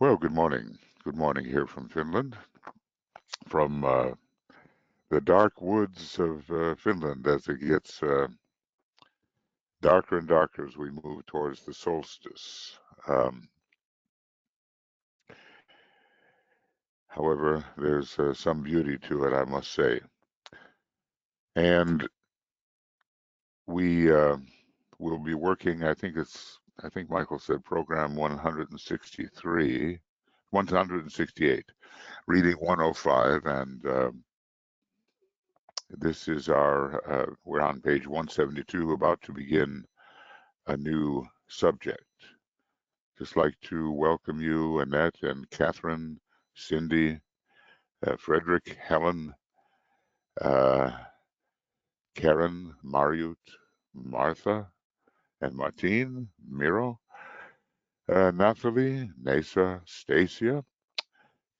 Well, good morning. Good morning here from Finland, from the dark woods of Finland as it gets darker and darker as we move towards the solstice. Um, However, there's some beauty to it, I must say. And we will be working, I think Michael said program 163, 168, reading 105, and this is we're on page 172, about to begin a new subject. Just like to welcome you, Annette and Catherine, Cindy, Frederick, Helen, uh, Karen, Mariut, Martha, and Martine, Miro, Nathalie, Nesa, Stacia,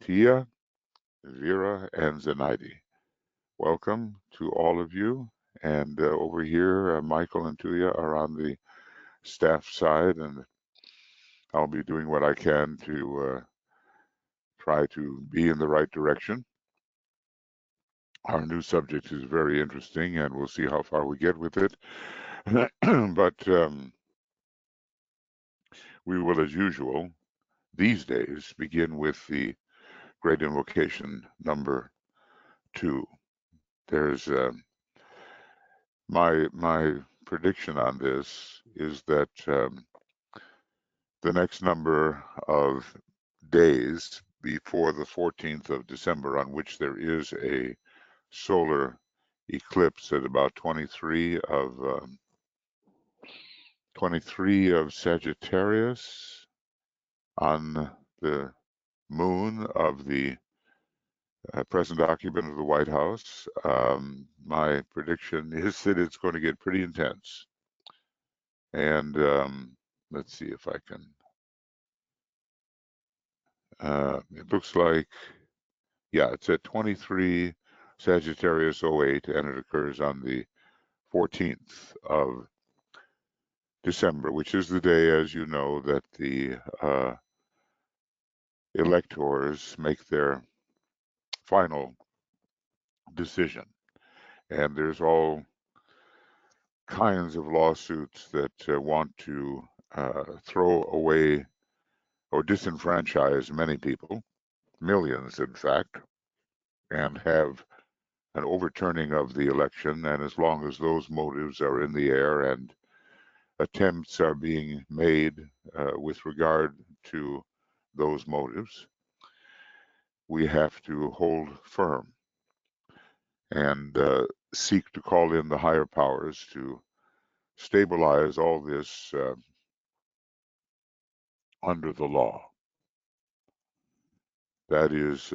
Tia, Vera, and Zenaidi. Welcome to all of you. And over here, Michael and Tuya are on the staff side, and I'll be doing what I can to try to be in the right direction. Our new subject is very interesting, and we'll see how far we get with it. But we will, as usual, these days begin with the Great Invocation number 2. There's my prediction on this is that the next number of days before the 14th of December, on which there is a solar eclipse at about 23 of Sagittarius on the moon of the present occupant of the White House. My prediction is that it's going to get pretty intense. And let's see if I can. It looks like, yeah, it's at 23 Sagittarius 08, and it occurs on the 14th of December, which is the day, as you know, that the electors make their final decision. And there's all kinds of lawsuits that want to throw away or disenfranchise many people, millions in fact, and have an overturning of the election. And as long as those motives are in the air and attempts are being made with regard to those motives, we have to hold firm and seek to call in the higher powers to stabilize all this under the law. That is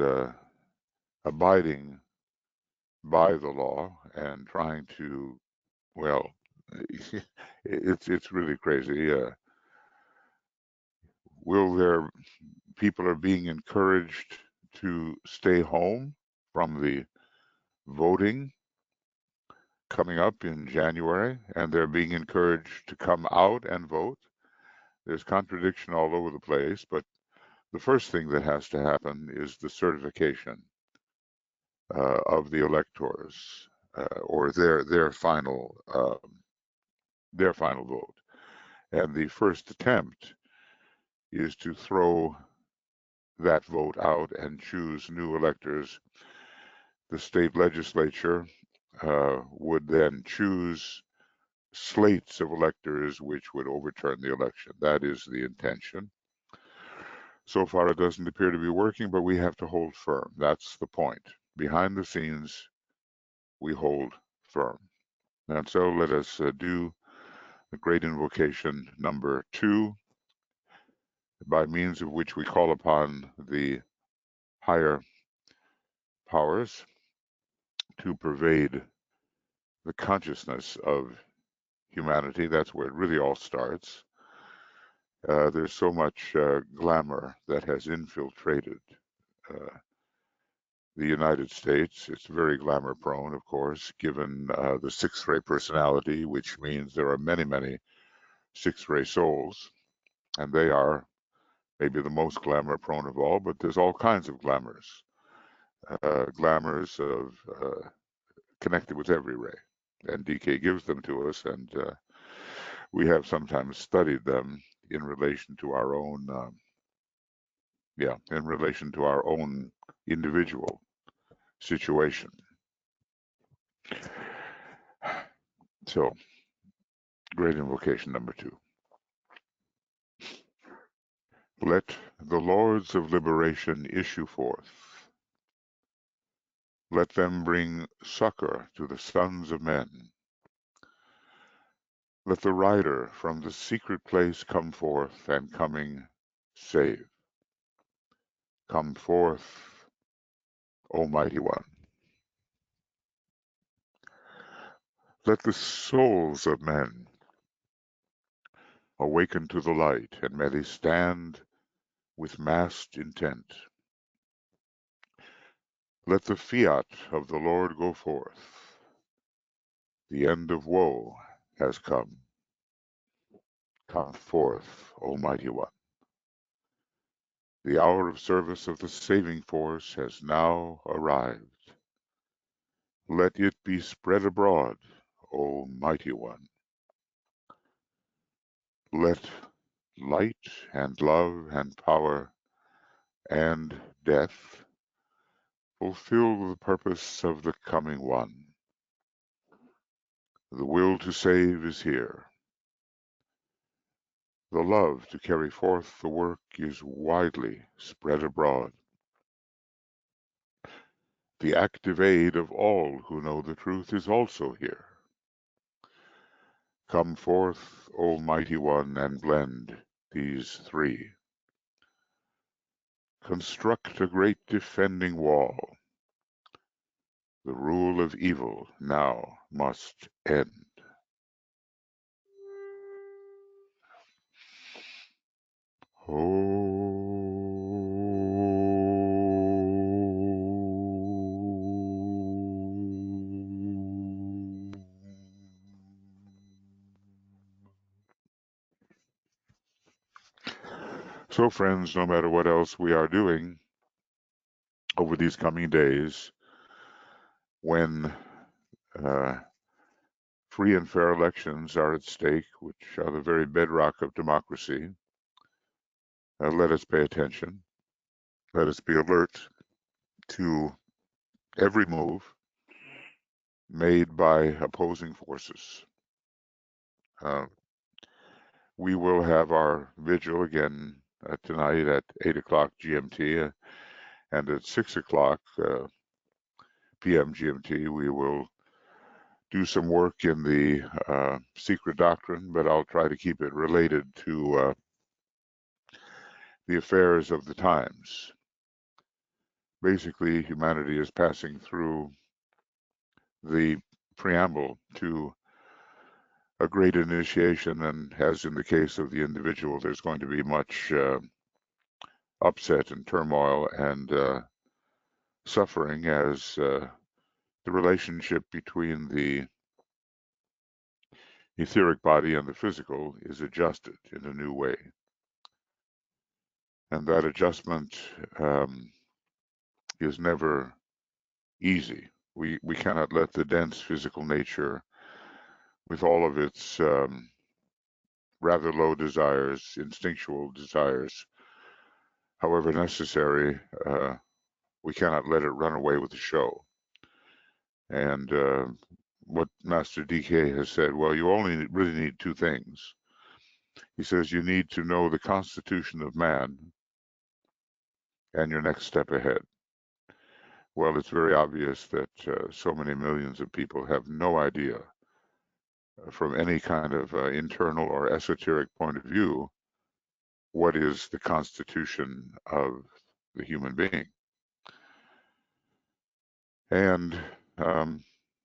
abiding by the law and trying to, well, it's really crazy. People are being encouraged to stay home from the voting coming up in January, and they're being encouraged to come out and vote. There's contradiction all over the place, but the first thing that has to happen is the certification of the electors or their final vote. And the first attempt is to throw that vote out and choose new electors. The state legislature would then choose slates of electors which would overturn the election. That is the intention. So far, it doesn't appear to be working, but we have to hold firm. That's the point. Behind the scenes, we hold firm. And so let us do the Great Invocation number 2, by means of which we call upon the higher powers to pervade the consciousness of humanity. That's where it really all starts. There's so much glamour that has infiltrated the United States. It's very glamour prone, of course, given the sixth ray personality, which means there are many, many sixth ray souls, and they are maybe the most glamour prone of all, but there's all kinds of glamours. Glamours of connected with every ray. And DK gives them to us, and we have sometimes studied them in relation to our own, in relation to our own individual situation. So, Great Invocation number 2. Let the lords of liberation issue forth. Let them bring succor to the sons of men. Let the rider from the secret place come forth, and coming save. Come forth, O Mighty One. Let the souls of men awaken to the light, and may they stand with massed intent. Let the fiat of the Lord go forth. The end of woe has come. Come forth, O Mighty One. The hour of service of the saving force has now arrived. Let it be spread abroad, O Mighty One. Let light and love and power and death fulfill the purpose of the coming one. The will to save is here. The love to carry forth the work is widely spread abroad. The active aid of all who know the truth is also here. Come forth, O Mighty One, and blend these three. Construct a great defending wall. The rule of evil now must end. So, friends, no matter what else we are doing over these coming days, when free and fair elections are at stake, which are the very bedrock of democracy, let us pay attention. Let us be alert to every move made by opposing forces. We will have our vigil again tonight at 8 o'clock GMT, and at 6 o'clock PM GMT, we will do some work in the secret doctrine, but I'll try to keep it related to the affairs of the times. Basically, humanity is passing through the preamble to a great initiation, and as in the case of the individual, there's going to be much upset and turmoil and suffering as the relationship between the etheric body and the physical is adjusted in a new way. And that adjustment is never easy. We cannot let the dense physical nature, with all of its rather low desires, instinctual desires, however necessary, we cannot let it run away with the show. And what Master DK has said, well, you only really need two things. He says you need to know the constitution of man and your next step ahead. Well, it's very obvious that so many millions of people have no idea from any kind of internal or esoteric point of view what is the constitution of the human being. And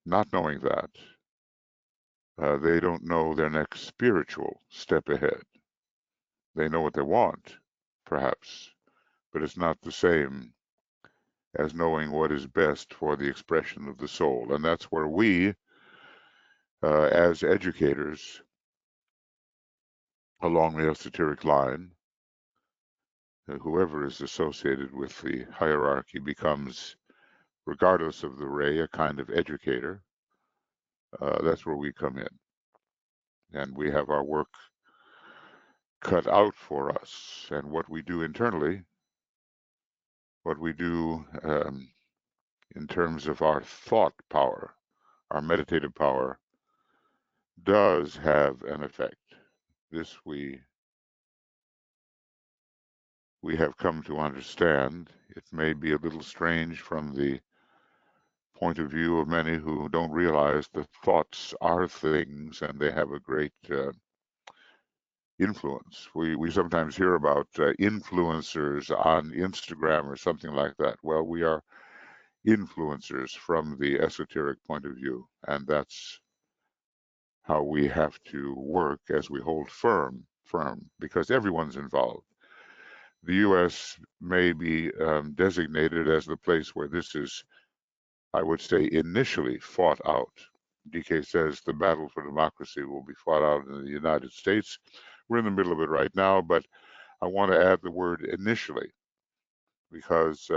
not knowing that, they don't know their next spiritual step ahead. They know what they want, perhaps, but it's not the same as knowing what is best for the expression of the soul. And that's where we, as educators along the esoteric line, whoever is associated with the hierarchy becomes, regardless of the ray, a kind of educator. That's where we come in. And we have our work cut out for us. And what we do internally, what we do in terms of our thought power, our meditative power, does have an effect. This we have come to understand. It may be a little strange from the point of view of many who don't realize that thoughts are things and they have a great influence. We sometimes hear about influencers on Instagram or something like that. Well, we are influencers from the esoteric point of view, and that's how we have to work as we hold firm, because everyone's involved. The U.S. may be designated as the place where this is, I would say, initially fought out. DK says the battle for democracy will be fought out in the United States. We're in the middle of it right now, but I want to add the word initially, because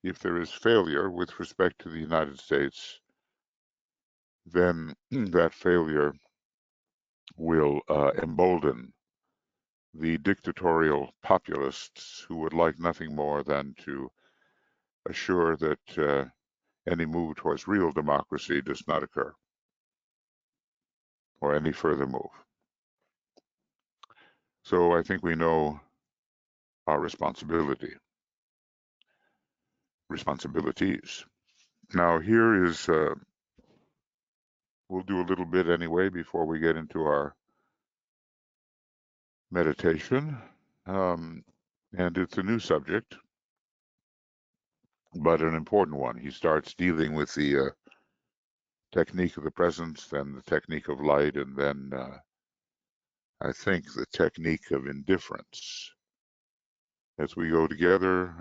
if there is failure with respect to the United States, then that failure will embolden the dictatorial populists who would like nothing more than to assure that any move towards real democracy does not occur, or any further move. So I think we know our responsibilities. Now here is, we'll do a little bit anyway before we get into our meditation. And it's a new subject, but an important one. He starts dealing with the technique of the presence, then the technique of light, and then I think the technique of indifference. As we go together,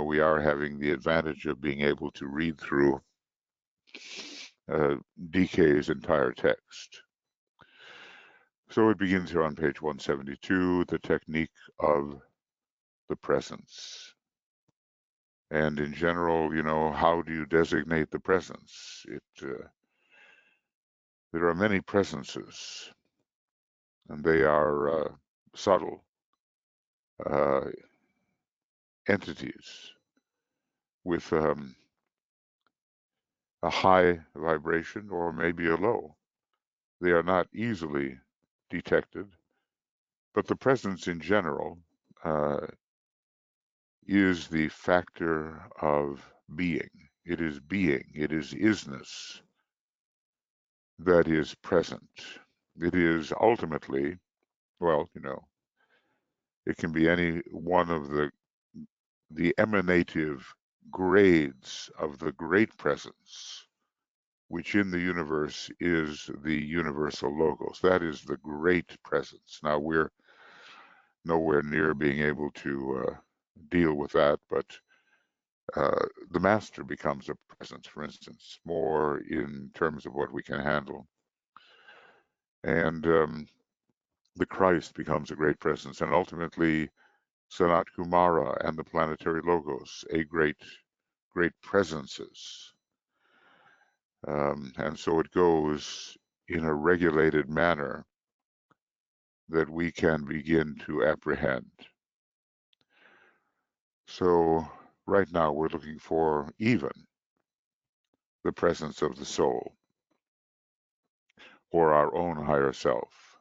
we are having the advantage of being able to read through DK's entire text. So it begins here on page 172, the technique of the presence. And in general, how do you designate the presence? There are many presences, and they are subtle entities with a high vibration or maybe a low. They are not easily detected, but the presence in general is the factor of being. It is being, it is isness that is present. It is ultimately, well, it can be any one of the emanative grades of the great presence, which in the universe is the universal logos. That is the great presence. Now, we're nowhere near being able to deal with that, but the master becomes a presence, for instance, more in terms of what we can handle. And the Christ becomes a great presence, and ultimately Sanat Kumara and the planetary logos, a great presences. And so it goes in a regulated manner that we can begin to apprehend. So right now we're looking for even the presence of the soul or our own higher self.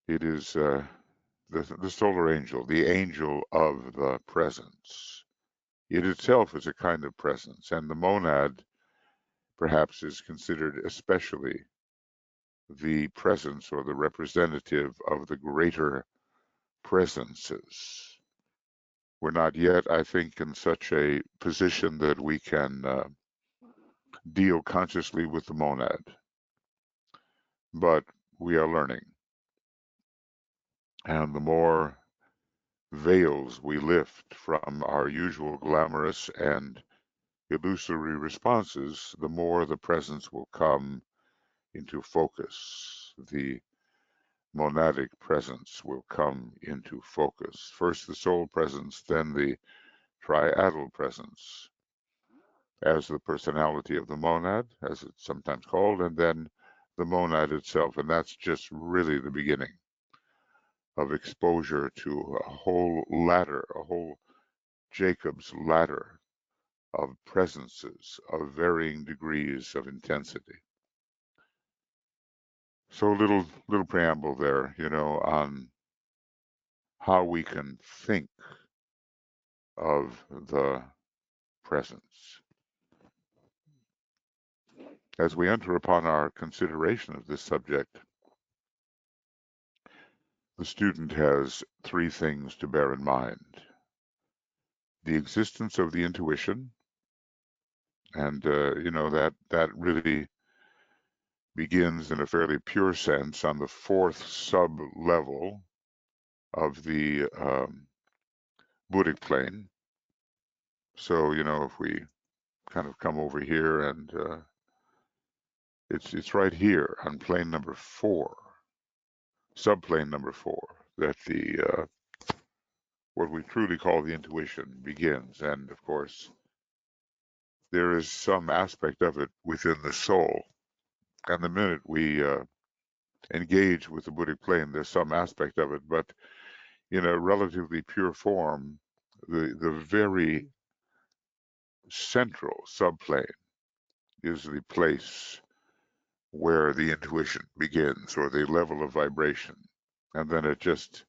It is the solar angel, the angel of the presence. It itself is a kind of presence, and the monad perhaps is considered especially the presence or the representative of the greater presences. We're not yet, I think, in such a position that we can deal consciously with the monad, but we are learning. And the more veils we lift from our usual glamorous and illusory responses, the more the presence will come into focus. The monadic presence will come into focus. First the soul presence, then the triadal presence as the personality of the monad, as it's sometimes called, and then the monad itself. And that's just really the beginning of exposure to a whole ladder, a whole Jacob's ladder of presences of varying degrees of intensity. So little preamble there, on how we can think of the presence. As we enter upon our consideration of this subject, the student has three things to bear in mind: the existence of the intuition, and that really begins in a fairly pure sense on the fourth sub-level of the Buddhic plane. So, if we kind of come over here, and it's right here on plane number 4, subplane number 4, that the what we truly call the intuition begins. And of course, there is some aspect of it within the soul. And the minute we engage with the Buddhic plane, there's some aspect of it, but in a relatively pure form, the very central subplane is the place where the intuition begins, or the level of vibration. And then it just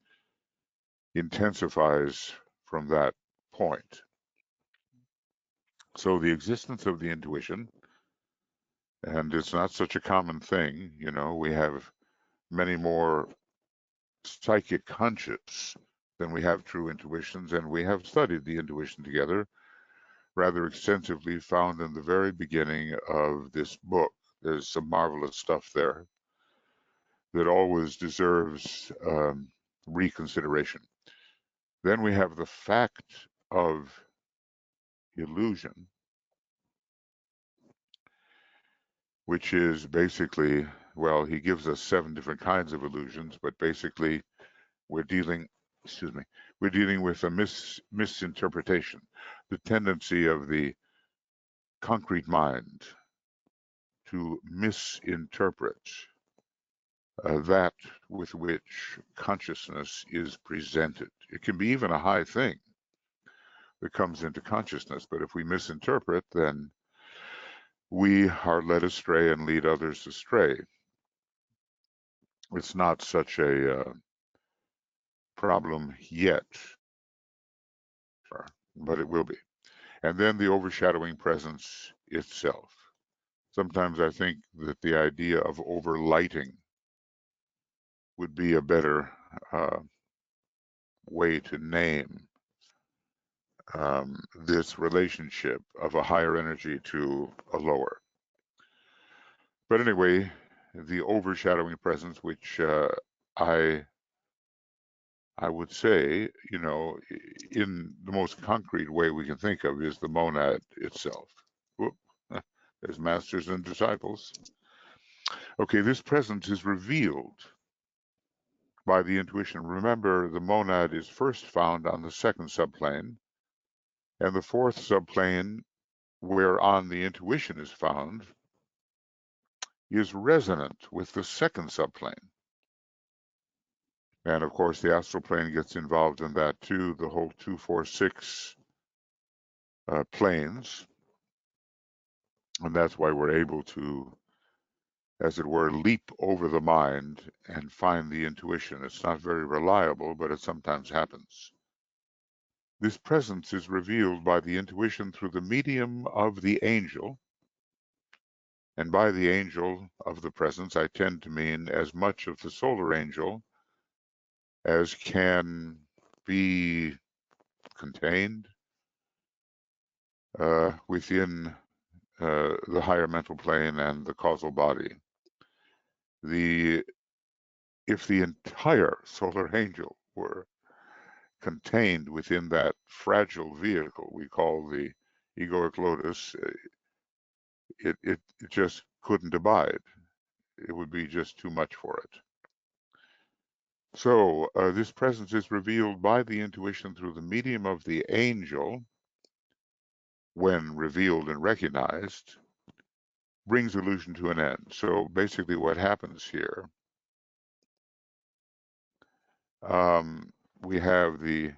intensifies from that point. So the existence of the intuition, and it's not such a common thing, we have many more psychic hunches than we have true intuitions, and we have studied the intuition together rather extensively, found in the very beginning of this book. There's some marvelous stuff there that always deserves reconsideration. Then we have the fact of illusion, which is basically, well, he gives us 7 different kinds of illusions, but basically we're dealing with a misinterpretation, the tendency of the concrete mind to misinterpret that with which consciousness is presented. It can be even a high thing that comes into consciousness, but if we misinterpret, then we are led astray and lead others astray. It's not such a problem yet, but it will be. And then the overshadowing presence itself. Sometimes I think that the idea of overlighting would be a better way to name this relationship of a higher energy to a lower. But anyway, the overshadowing presence, which I would say, in the most concrete way we can think of, is the monad itself. Whoop. There's masters and disciples. Okay, this presence is revealed by the intuition. Remember, the monad is first found on the second subplane, and the fourth subplane, whereon the intuition is found, is resonant with the second subplane. And of course, the astral plane gets involved in that too, the whole 2, 4, 6 planes. And that's why we're able to, as it were, leap over the mind and find the intuition. It's not very reliable, but it sometimes happens. This presence is revealed by the intuition through the medium of the angel. And by the angel of the presence, I tend to mean as much of the solar angel as can be contained within the higher mental plane and the causal body. If the entire solar angel were contained within that fragile vehicle we call the egoic lotus, it just couldn't abide. It would be just too much for it. So this presence is revealed by the intuition through the medium of the angel. When revealed and recognized, brings illusion to an end. So basically what happens here, we have the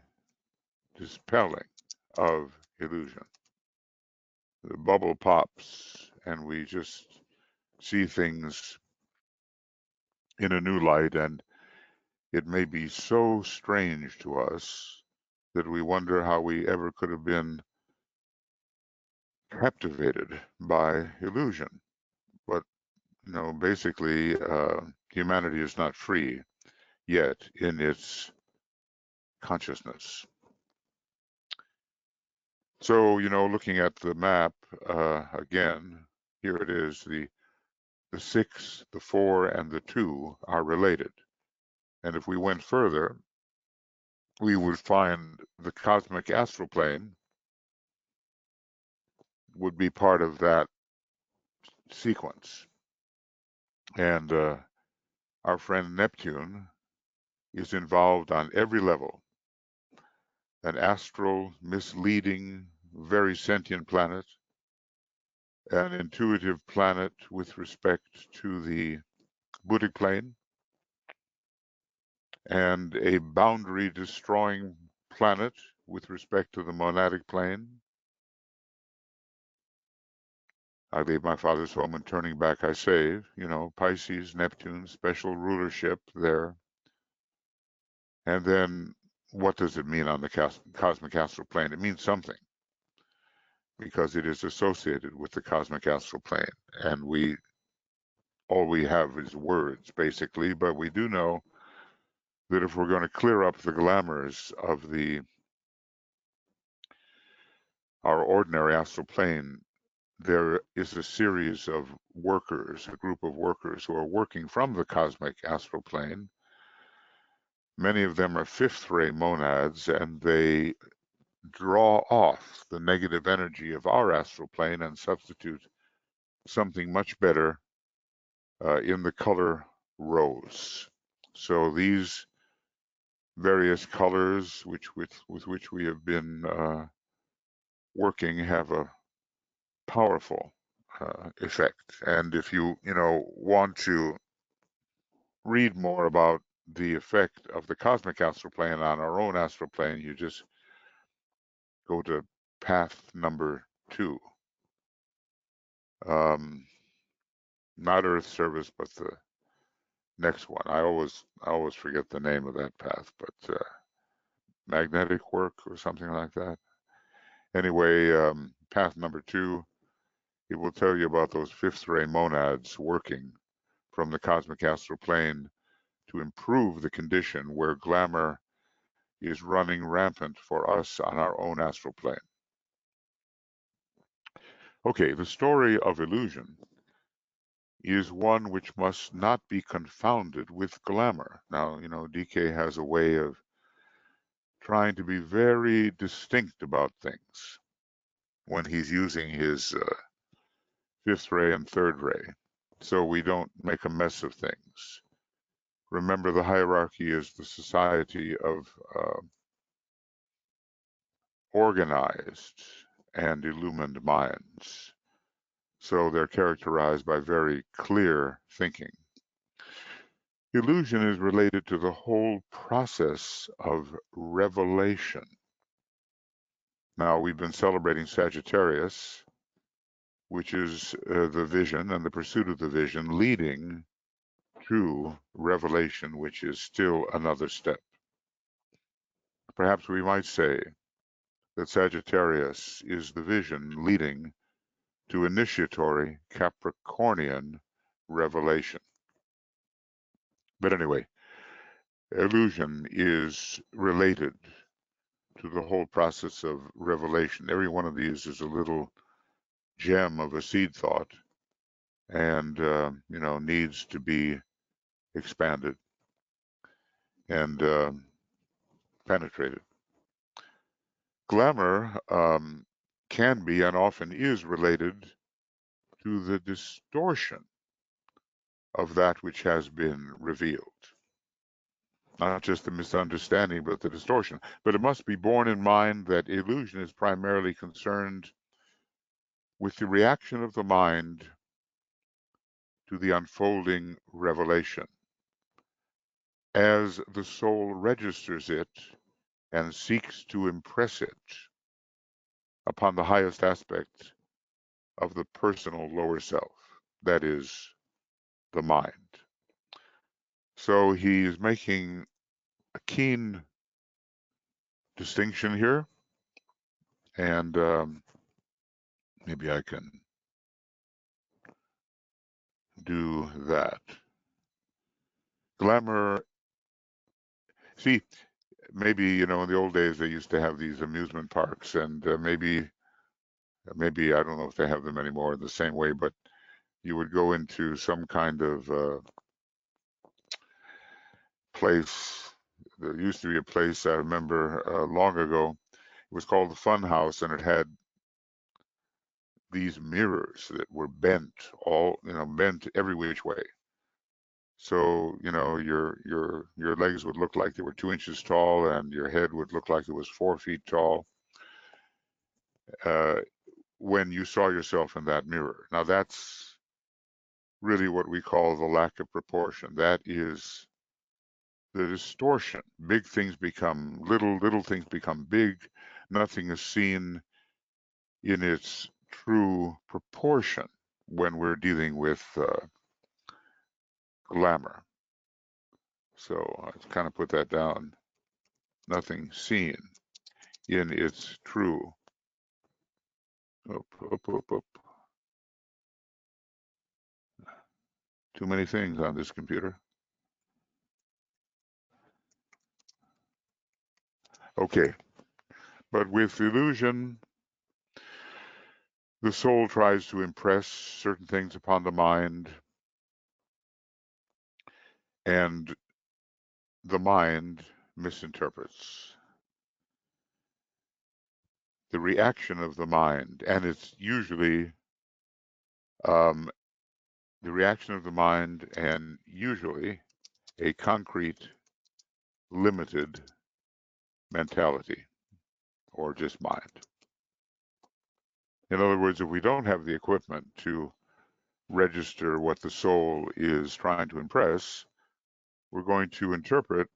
dispelling of illusion. The bubble pops and we just see things in a new light, and it may be so strange to us that we wonder how we ever could have been captivated by illusion. But, basically, humanity is not free yet in its consciousness. So, looking at the map again, here it is, the 6, the 4, and the 2 are related. And if we went further, we would find the cosmic astral plane would be part of that sequence. And our friend Neptune is involved on every level. An astral, misleading, very sentient planet, an intuitive planet with respect to the Buddhic plane, and a boundary destroying planet with respect to the monadic plane. I leave my father's home and turning back I save, Pisces, Neptune, special rulership there. And then what does it mean on the cosmic astral plane? It means something because it is associated with the cosmic astral plane. And all we have is words basically, but we do know that if we're going to clear up the glamours of our ordinary astral plane, there is a series of workers, a group of workers who are working from the cosmic astral plane. Many of them are fifth ray monads, and they draw off the negative energy of our astral plane and substitute something much better in the color rose. So these various colors with which we have been working have a powerful effect. And if you want to read more about the effect of the cosmic astral plane on our own astral plane, you just go to path number 2. Not Earth service, but the next one. I always forget the name of that path, but magnetic work or something like that. Anyway, path number 2, it will tell you about those fifth ray monads working from the cosmic astral plane to improve the condition where glamour is running rampant for us on our own astral plane. Okay, the story of illusion is one which must not be confounded with glamour. Now, DK has a way of trying to be very distinct about things when he's using his fifth ray and third ray, so we don't make a mess of things. Remember, the hierarchy is the society of organized and illumined minds. So they're characterized by very clear thinking. Illusion is related to the whole process of revelation. Now, we've been celebrating Sagittarius, which is the vision and the pursuit of the vision leading to revelation, which is still another step. Perhaps we might say that Sagittarius is the vision leading to initiatory Capricornian revelation. But anyway, illusion is related to the whole process of revelation. Every one of these is a little gem of a seed thought and, needs to be expanded and penetrated. Glamour can be and often is related to the distortion of that which has been revealed. not just the misunderstanding, but the distortion. But it must be borne in mind that illusion is primarily concerned with the reaction of the mind to the unfolding revelation. As the soul registers it and seeks to impress it upon the highest aspect of the personal lower self, that is, the mind. So he's making a keen distinction here, and maybe I can do that. Glamour, see, maybe, in the old days they used to have these amusement parks, and maybe I don't know if they have them anymore in the same way, but you would go into some kind of place. There used to be a place I remember long ago. It was called the Fun House, and it had these mirrors that were bent bent every which way. So, your legs would look like they were 2 inches tall, and your head would look like it was 4 feet tall uh, when you saw yourself in that mirror. Now, that's really what we call the lack of proportion. That is the distortion. Big things become little, little things become big. Nothing is seen in its true proportion when we're dealing with glamour. So I kind of put that down. Nothing seen in its true. Up, up, up, up. Too many things on this computer. Okay, but with illusion, the soul tries to impress certain things upon the mind, and the mind misinterprets. The reaction of the mind, and it's usually um, the reaction of the mind, and usually a concrete, limited mentality or just mind. In other words, if we don't have the equipment to register what the soul is trying to impress, we're going to interpret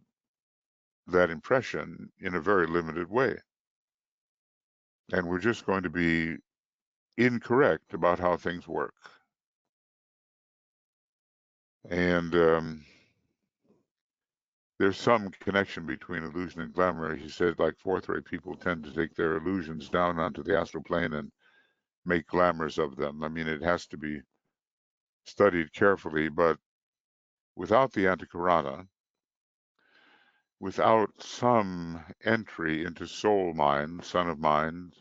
that impression in a very limited way. And we're just going to be incorrect about how things work. And there's some connection between illusion and glamour. He said, like, fourth rate people tend to take their illusions down onto the astral plane and make glamours of them. I mean, it has to be studied carefully, but without the antikarana, without some entry into soul mind, son of mind,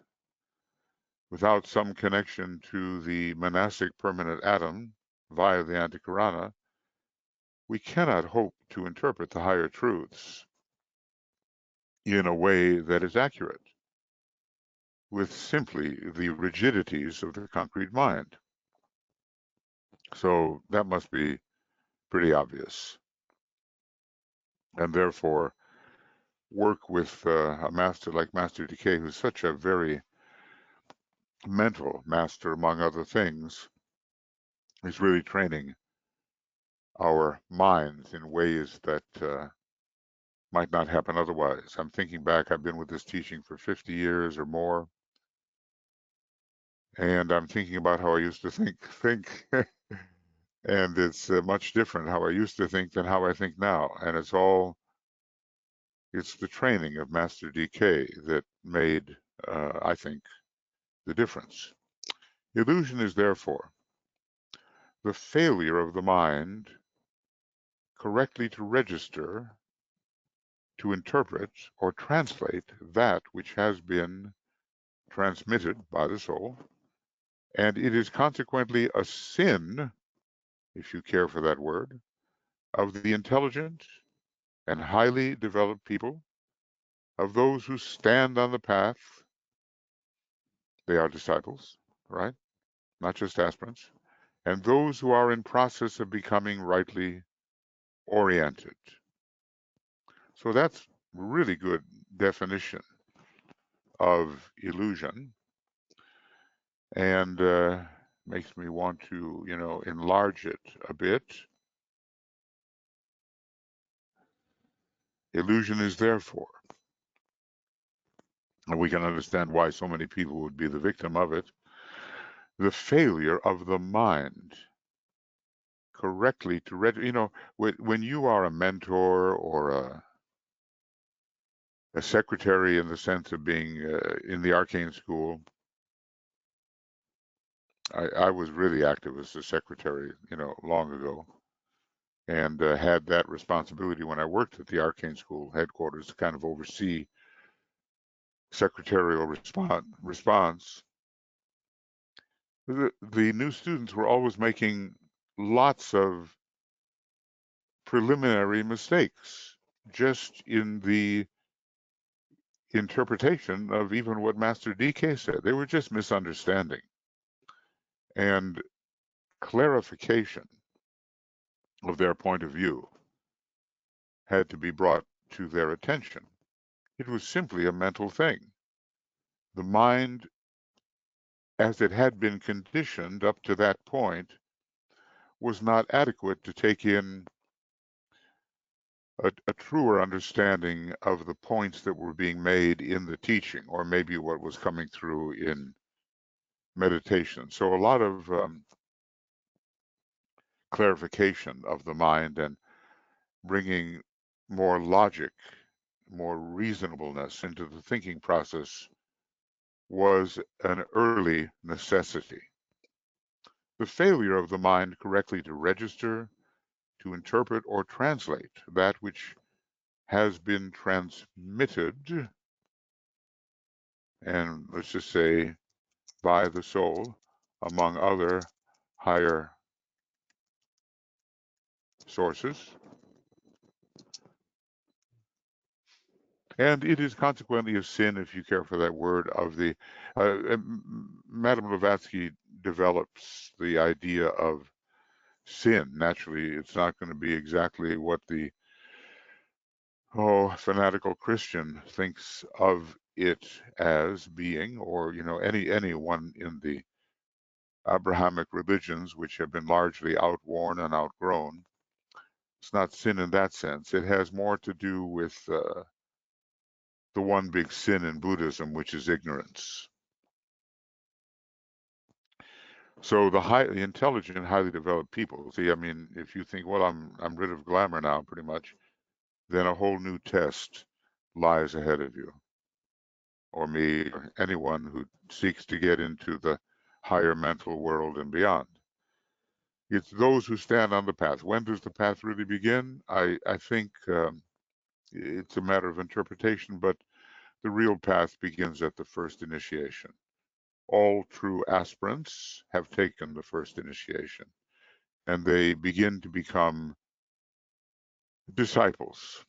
without some connection to the monastic permanent atom via the antikarana, we cannot hope to interpret the higher truths in a way that is accurate with simply the rigidities of the concrete mind. So that must be pretty obvious. And therefore, work with a master like Master Decay, who's such a very mental master, among other things, is really training our minds in ways that might not happen otherwise. I'm thinking back, I've been with this teaching for 50 years or more, and I'm thinking about how I used to think, and it's much different how I used to think than how I think now. And it's the training of Master DK that made, I think, the difference. Illusion is therefore the failure of the mind correctly to register, to interpret, or translate that which has been transmitted by the soul, and it is consequently a sin, if you care for that word, of the intelligent and highly developed people, of those who stand on the path. They are disciples, right? Not just aspirants. And those who are in process of becoming rightly oriented. So that's really good definition of illusion, and makes me want to, enlarge it a bit. Illusion is therefore, and we can understand why so many people would be the victim of it, the failure of the mind correctly to read. When you are a mentor or a secretary in the sense of being in the arcane school. I was really active as a secretary, long ago, and had that responsibility when I worked at the arcane school headquarters to kind of oversee secretarial response. The new students were always making lots of preliminary mistakes just in the interpretation of even what Master DK said. They were just misunderstanding. And clarification of their point of view had to be brought to their attention. It was simply a mental thing. The mind, as it had been conditioned up to that point, was not adequate to take in a truer understanding of the points that were being made in the teaching, or maybe what was coming through in meditation. So a lot of clarification of the mind and bringing more logic, more reasonableness into the thinking process was an early necessity. The failure of the mind correctly to register, to interpret or translate that which has been transmitted, and let's just say by the soul, among other higher sources. And it is consequently a sin, if you care for that word, of the. Madame Blavatsky develops the idea of sin. Naturally, it's not going to be exactly what the fanatical Christian thinks of it as being, or anyone in the Abrahamic religions, which have been largely outworn and outgrown. It's not sin in that sense. It has more to do with the one big sin in Buddhism, which is ignorance. So the intelligent, highly developed people. See, I mean, if you think, well, I'm rid of glamour now, pretty much, then a whole new test lies ahead of you, or me, or anyone who seeks to get into the higher mental world and beyond. It's those who stand on the path. When does the path really begin? I think it's a matter of interpretation, but the real path begins at the first initiation. All true aspirants have taken the first initiation, and they begin to become disciples.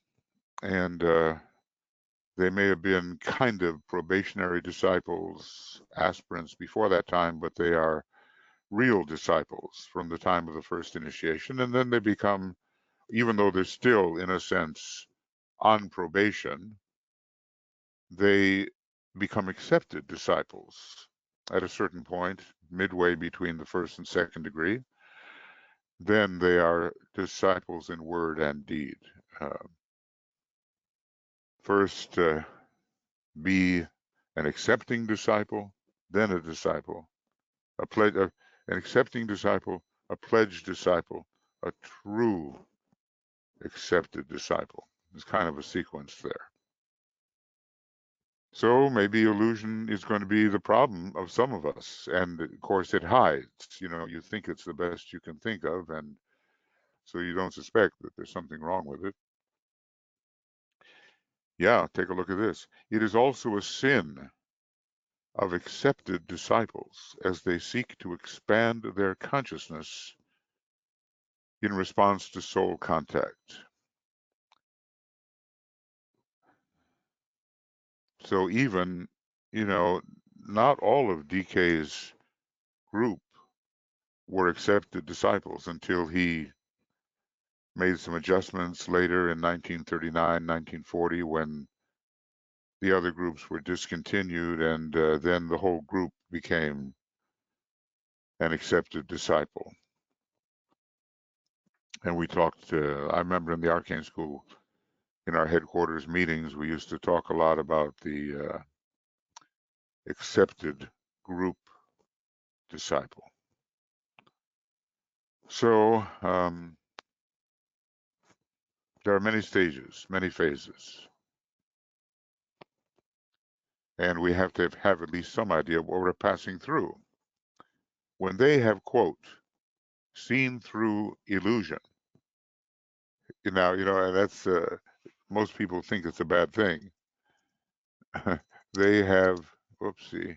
And they may have been kind of probationary disciples, aspirants before that time, but they are real disciples from the time of the first initiation. And then they become, even though they're still, in a sense, on probation, they become accepted disciples at a certain point, midway between the first and second degree. Then they are disciples in word and deed. First, be an accepting disciple, then a disciple, an accepting disciple, a pledged disciple, a true accepted disciple. There's kind of a sequence there. So maybe illusion is going to be the problem of some of us. And of course, it hides. You think it's the best you can think of, and so you don't suspect that there's something wrong with it. Yeah, take a look at this. It is also a sin of accepted disciples as they seek to expand their consciousness in response to soul contact. So even, not all of DK's group were accepted disciples until he made some adjustments later in 1939, 1940, when the other groups were discontinued, and then the whole group became an accepted disciple. And we talked, I remember in the Arcane School, in our headquarters meetings, we used to talk a lot about the accepted group disciple. So there are many stages, many phases, and we have to have at least some idea of what we're passing through. When they have, quote, seen through illusion, and that's most people think it's a bad thing. They have, whoopsie,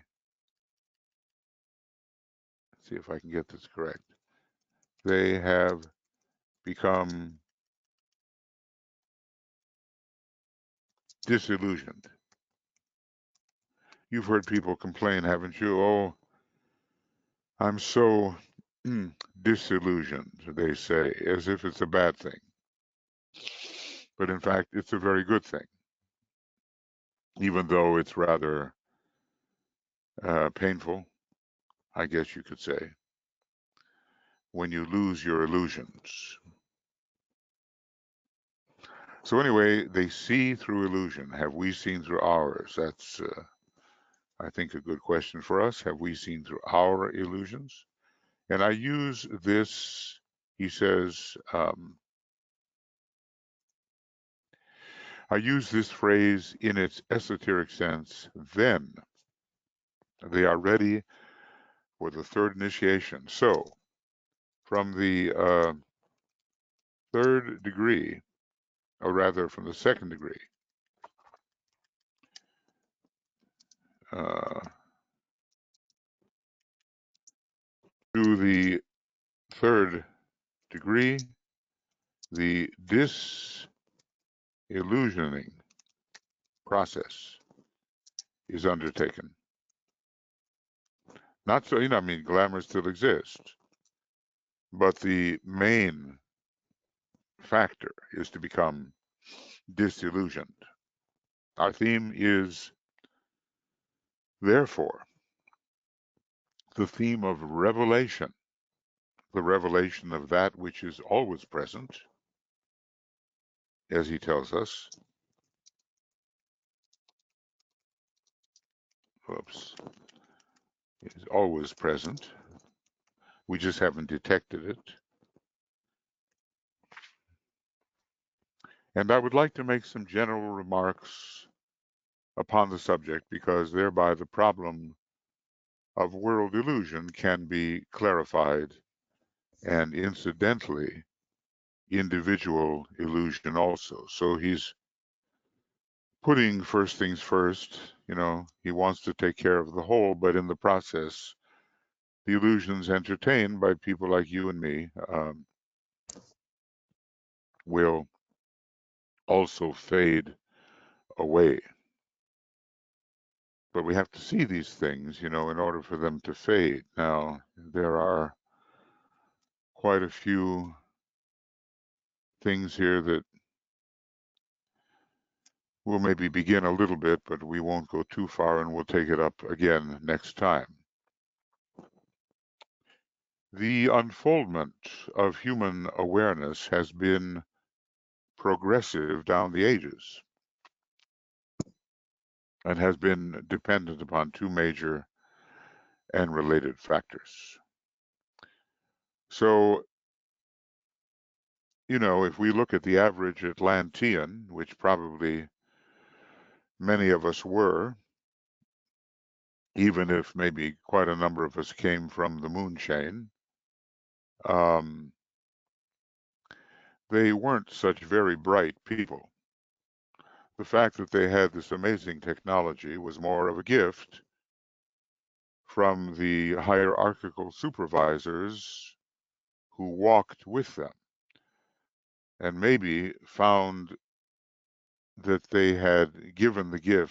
let's see if I can get this correct. They have become disillusioned. You've heard people complain, haven't you? Oh, I'm so disillusioned, they say, as if it's a bad thing. But in fact, it's a very good thing, even though it's rather painful, I guess you could say, when you lose your illusions. So anyway, they see through illusion. Have we seen through ours? That's, I think, a good question for us. Have we seen through our illusions? And I use this, he says, I use this phrase in its esoteric sense, then they are ready for the third initiation. So, from the third degree, or rather from the second degree, uh, to the third degree, the disillusioning process is undertaken. Not so, I mean, glamour still exists, but the main factor is to become disillusioned. Our theme is, therefore, the theme of revelation, the revelation of that which is always present, as he tells us. Oops, is always present. We just haven't detected it. And I would like to make some general remarks upon the subject, because thereby the problem of world illusion can be clarified, and incidentally, individual illusion also. So he's putting first things first. He wants to take care of the whole, but in the process, the illusions entertained by people like you and me will also fade away. But we have to see these things, in order for them to fade. Now, there are quite a few things here that we'll maybe begin a little bit, but we won't go too far, and we'll take it up again next time. The unfoldment of human awareness has been progressive down the ages and has been dependent upon two major and related factors. So, if we look at the average Atlantean, which probably many of us were, even if maybe quite a number of us came from the moon chain, they weren't such very bright people. The fact that they had this amazing technology was more of a gift from the hierarchical supervisors who walked with them, and maybe found that they had given the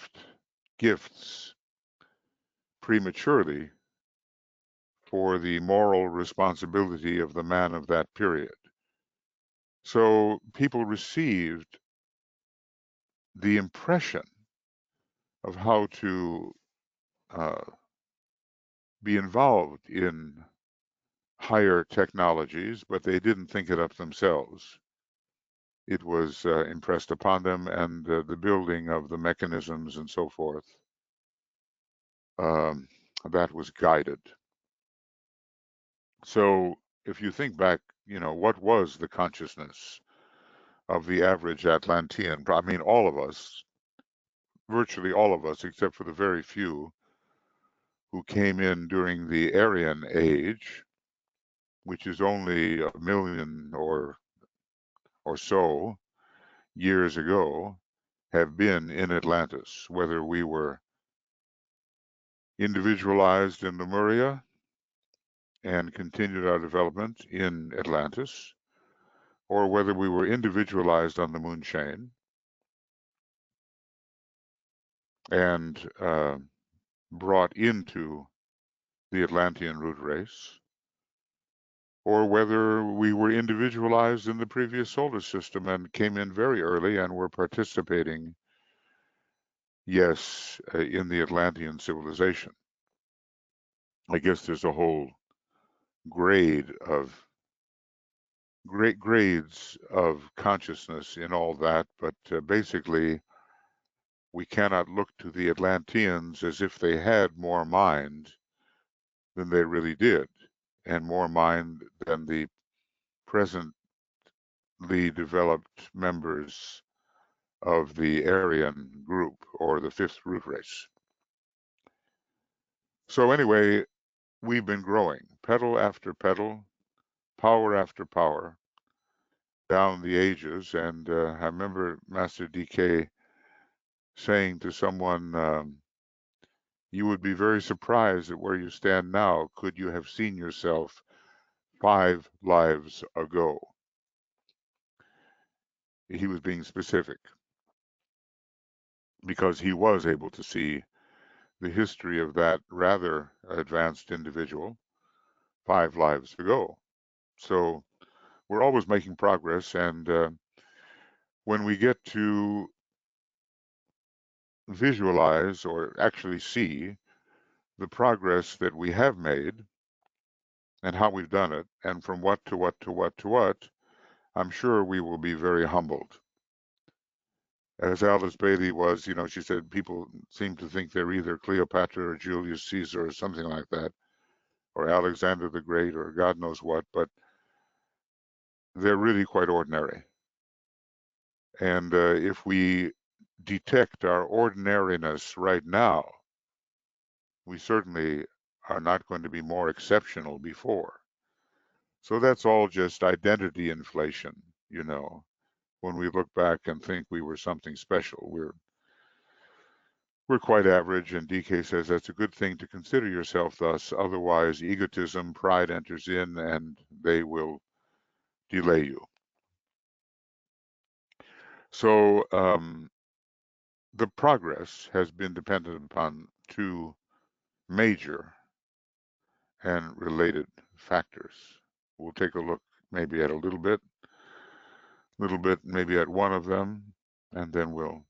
gifts prematurely for the moral responsibility of the man of that period. So people received the impression of how to uh, be involved in higher technologies, but they didn't think it up themselves. It was impressed upon them, and the building of the mechanisms and so forth, um, that was guided. So if you think back, what was the consciousness of the average Atlantean? I mean, all of us, virtually all of us, except for the very few who came in during the Aryan Age, which is only a million or so years ago, have been in Atlantis, whether we were individualized in Lemuria and continued our development in Atlantis, or whether we were individualized on the moon chain and brought into the Atlantean root race, or whether we were individualized in the previous solar system and came in very early and were participating, yes, in the Atlantean civilization. I guess there's a whole grade of great grades of consciousness in all that, but basically we cannot look to the Atlanteans as if they had more mind than they really did, and more mind than the presently developed members of the Aryan group or the fifth root race. So anyway, we've been growing, pedal after pedal, power after power, down the ages. And I remember Master DK saying to someone, you would be very surprised at where you stand now. Could you have seen yourself 5 lives ago? He was being specific because he was able to see the history of that rather advanced individual 5 lives ago. So we're always making progress. And when we get to visualize or actually see the progress that we have made and how we've done it, and from what to what to what to what, I'm sure we will be very humbled. As Alice Bailey was, she said people seem to think they're either Cleopatra or Julius Caesar or something like that, or Alexander the Great or God knows what, but they're really quite ordinary. And if we detect our ordinariness right now, we certainly are not going to be more exceptional before. So that's all just identity inflation, when we look back and think we were something special. We're quite average, and DK says that's a good thing to consider yourself thus, otherwise egotism, pride enters in, and they will delay you. So the progress has been dependent upon 2 major and related factors. We'll take a look maybe at a little bit, maybe at one of them, and then we'll,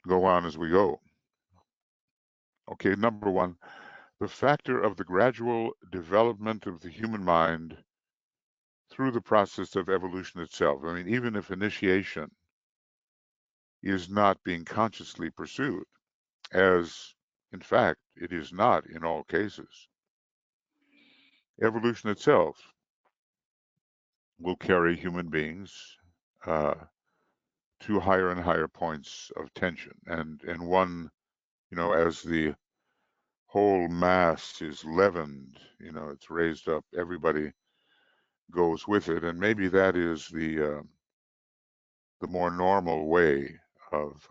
go on as we go. Okay, number 1, the factor of the gradual development of the human mind through the process of evolution itself. I mean, even if initiation is not being consciously pursued, as in fact it is not in all cases, evolution itself will carry human beings uh, to higher and higher points of tension. And one, as the whole mass is leavened, it's raised up, everybody goes with it. And maybe that is the more normal way of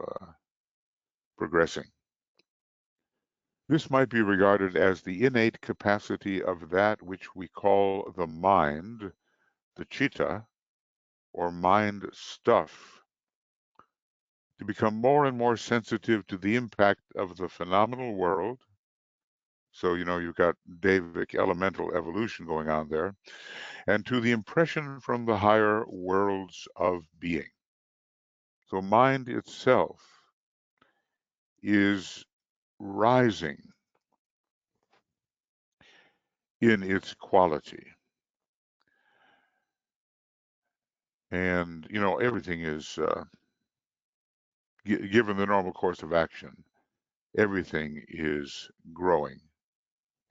progressing. This might be regarded as the innate capacity of that which we call the mind, the chitta, or mind stuff, to become more and more sensitive to the impact of the phenomenal world, So, you've got Davic elemental evolution going on there. And to the impression from the higher worlds of being. So mind itself is rising in its quality. And, everything is, given the normal course of action, everything is growing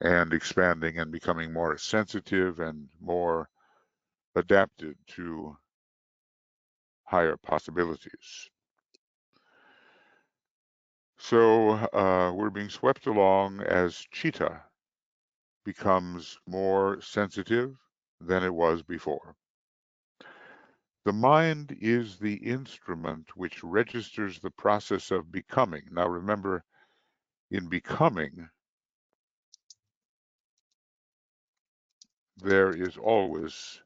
and expanding and becoming more sensitive and more adapted to higher possibilities. So we're being swept along as Cheetah becomes more sensitive than it was before. The mind is the instrument which registers the process of becoming. Now remember, in becoming, there is always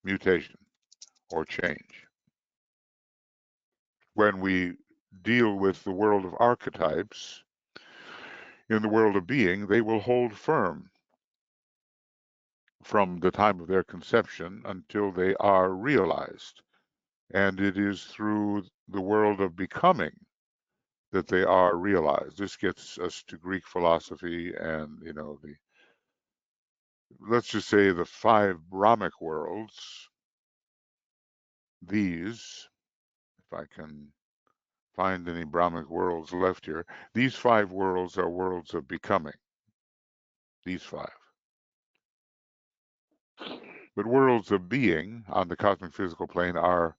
mutation or change. When we deal with the world of archetypes, in the world of being, they will hold firm from the time of their conception until they are realized. And it is through the world of becoming that they are realized. This gets us to Greek philosophy and, let's just say the 5 Brahmic worlds. These, if I can find any Brahmic worlds left here, these 5 worlds are worlds of becoming. These 5. But worlds of being on the cosmic physical plane are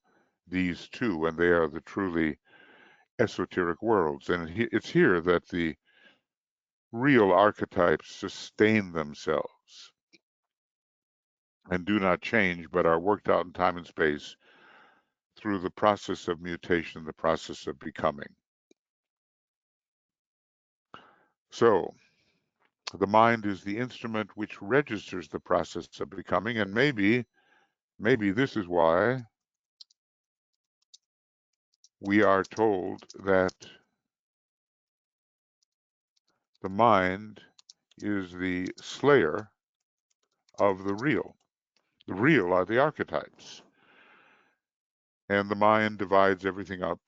these 2, and they are the truly esoteric worlds. And it's here that the real archetypes sustain themselves and do not change, but are worked out in time and space through the process of mutation, the process of becoming. So, the mind is the instrument which registers the process of becoming, and maybe this is why we are told that the mind is the slayer of the real. The real are the archetypes, and the mind divides everything up,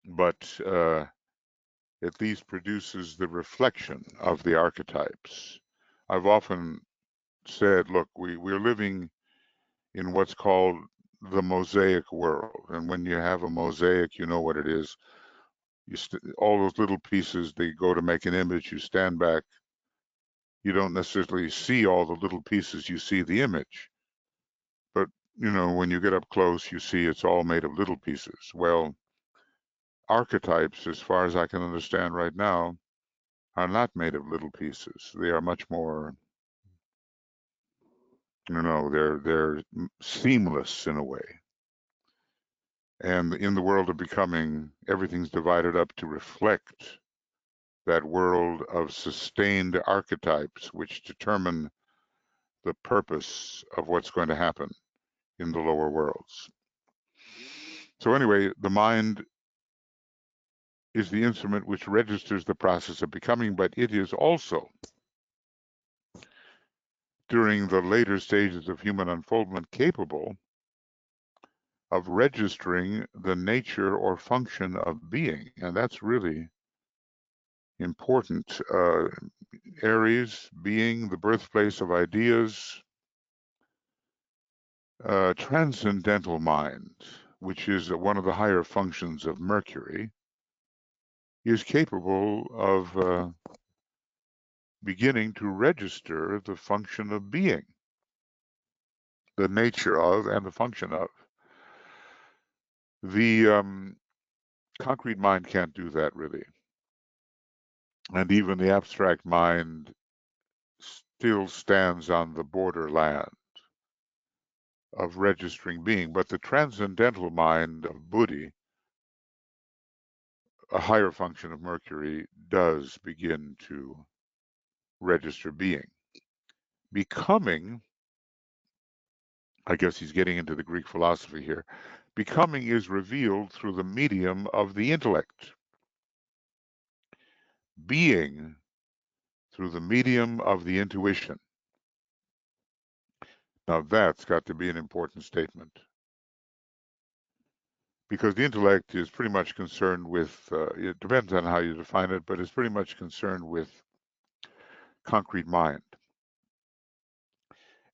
but at least produces the reflection of the archetypes. I've often said, look, we're living in what's called the mosaic world. And when you have a mosaic, you know what it is. All those little pieces, they go to make an image. You stand back. You don't necessarily see all the little pieces. You see the image. But, when you get up close, you see it's all made of little pieces. Well, archetypes, as far as I can understand right now, are not made of little pieces. They are much more, they're seamless in a way. And in the world of becoming, everything's divided up to reflect that world of sustained archetypes, which determine the purpose of what's going to happen in the lower worlds. So anyway, the mind is the instrument which registers the process of becoming, but it is also, during the later stages of human unfoldment, capable of registering the nature or function of being. And that's really important. Aries being the birthplace of ideas, transcendental mind, which is one of the higher functions of Mercury, is capable of beginning to register the function of being, the nature of and the function of. The concrete mind can't do that really. And even the abstract mind still stands on the borderland of registering being. But the transcendental mind of Buddhi, a higher function of Mercury, does begin to register being. Becoming, I guess he's getting into the Greek philosophy here, becoming is revealed through the medium of the intellect. being through the medium of the intuition. Now that's got to be an important statement, because the intellect is pretty much concerned with, it depends on how you define it, but it's pretty much concerned with concrete mind.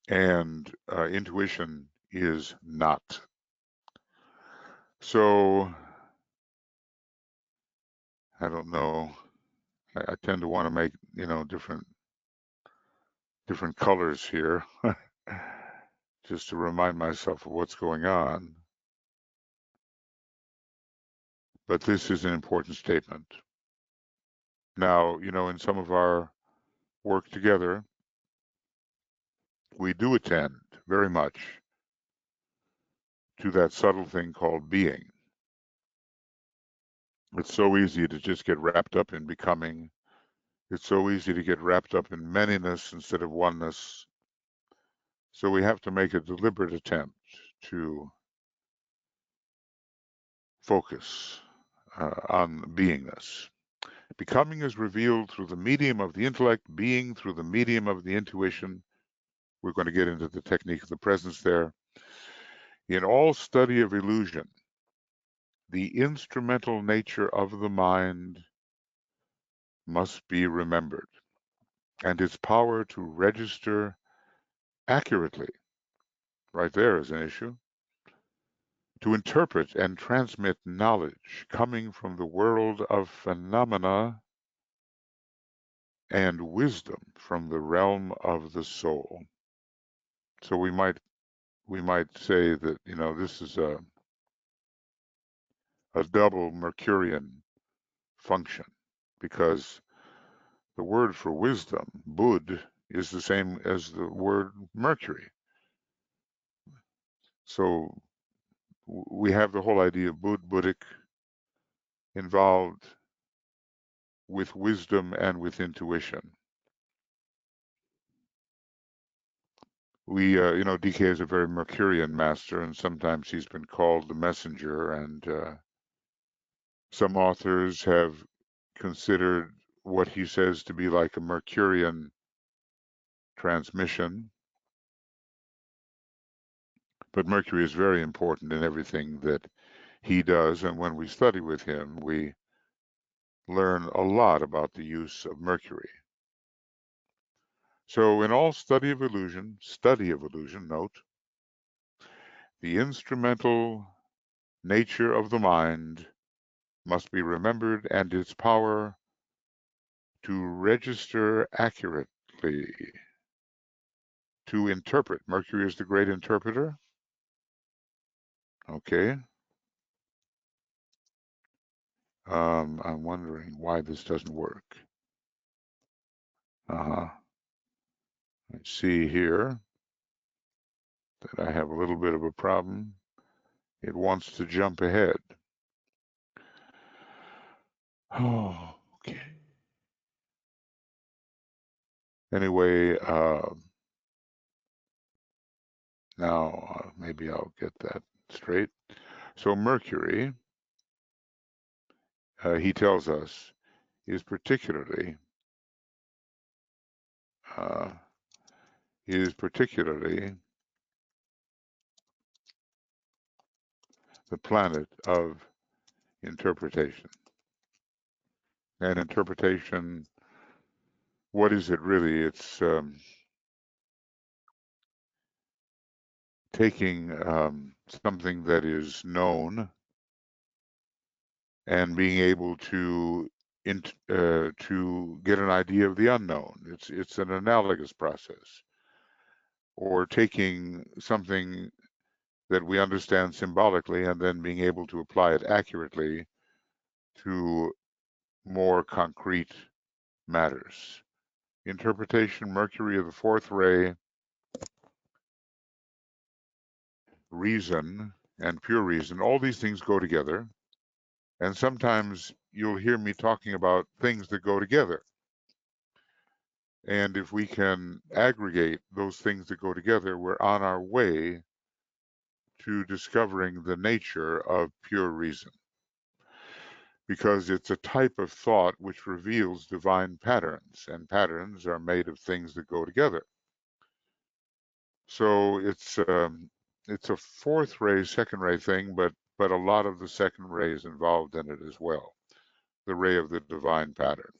And intuition is not. So, I don't know. I tend to want to make, different colors here, just to remind myself of what's going on. But this is an important statement. Now, in some of our work together, we do attend very much to that subtle thing called being. It's so easy to just get wrapped up in becoming. It's so easy to get wrapped up in manyness instead of oneness. So we have to make a deliberate attempt to focus on beingness. Becoming is revealed through the medium of the intellect, being through the medium of the intuition. We're going to get into the technique of the presence there. In all study of illusion, the instrumental nature of the mind must be remembered, and its power to register accurately, right there is an issue, to interpret and transmit knowledge coming from the world of phenomena and wisdom from the realm of the soul. So we might say that this is a double Mercurian function, because the word for wisdom, Bud, is the same as the word Mercury. So we have the whole idea of Buddhic involved with wisdom and with intuition. We, DK is a very Mercurian master, and sometimes he's been called the messenger, and some authors have considered what he says to be like a Mercurian transmission. But Mercury is very important in everything that he does, and when we study with him, we learn a lot about the use of Mercury. So in all study of illusion, note, the instrumental nature of the mind must be remembered, and its power to register accurately, to interpret. Mercury is the great interpreter. Okay. I'm wondering why this doesn't work. I see here that I have a little bit of a problem. It wants to jump ahead. Oh, okay. Anyway, now maybe I'll get that straight. So Mercury, he tells us, is particularly the planet of interpretation. And interpretation, what is it really? It's taking something that is known and being able to get an idea of the unknown. It's an analogous process. Or taking something that we understand symbolically and then being able to apply it accurately to more concrete matters. Interpretation, Mercury of the fourth ray, reason, and pure reason, all these things go together. And sometimes you'll hear me talking about things that go together. And if we can aggregate those things that go together, we're on our way to discovering the nature of pure reason. because it's a type of thought which reveals divine patterns, and patterns are made of things that go together. So it's a fourth ray, second ray thing, but a lot of the second ray is involved in it as well, the ray of the divine pattern.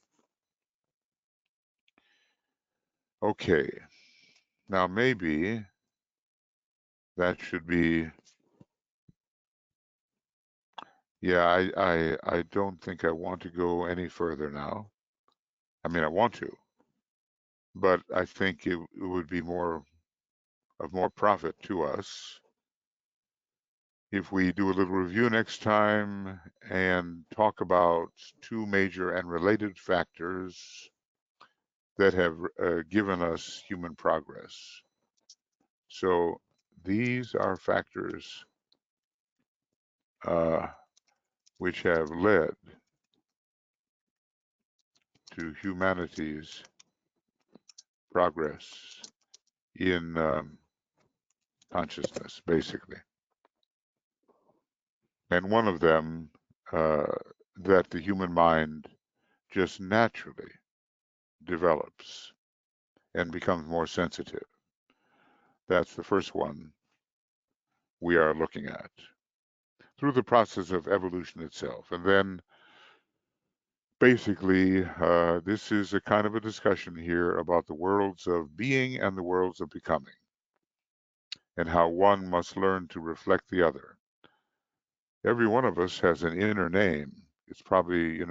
Okay, now maybe that should be, yeah, I don't think I want to go any further now. I mean, I want to, but I think it would be more profit to us if we do a little review next time and talk about two major and related factors that have given us human progress. So these are factors which have led to humanity's progress in consciousness, basically. And one of them, that the human mind just naturally develops and becomes more sensitive. That's the first one we are looking at through the process of evolution itself. And then basically, this is a kind of a discussion here about the worlds of being and the worlds of becoming, and how one must learn to reflect the other. Every one of us has an inner name. It's probably,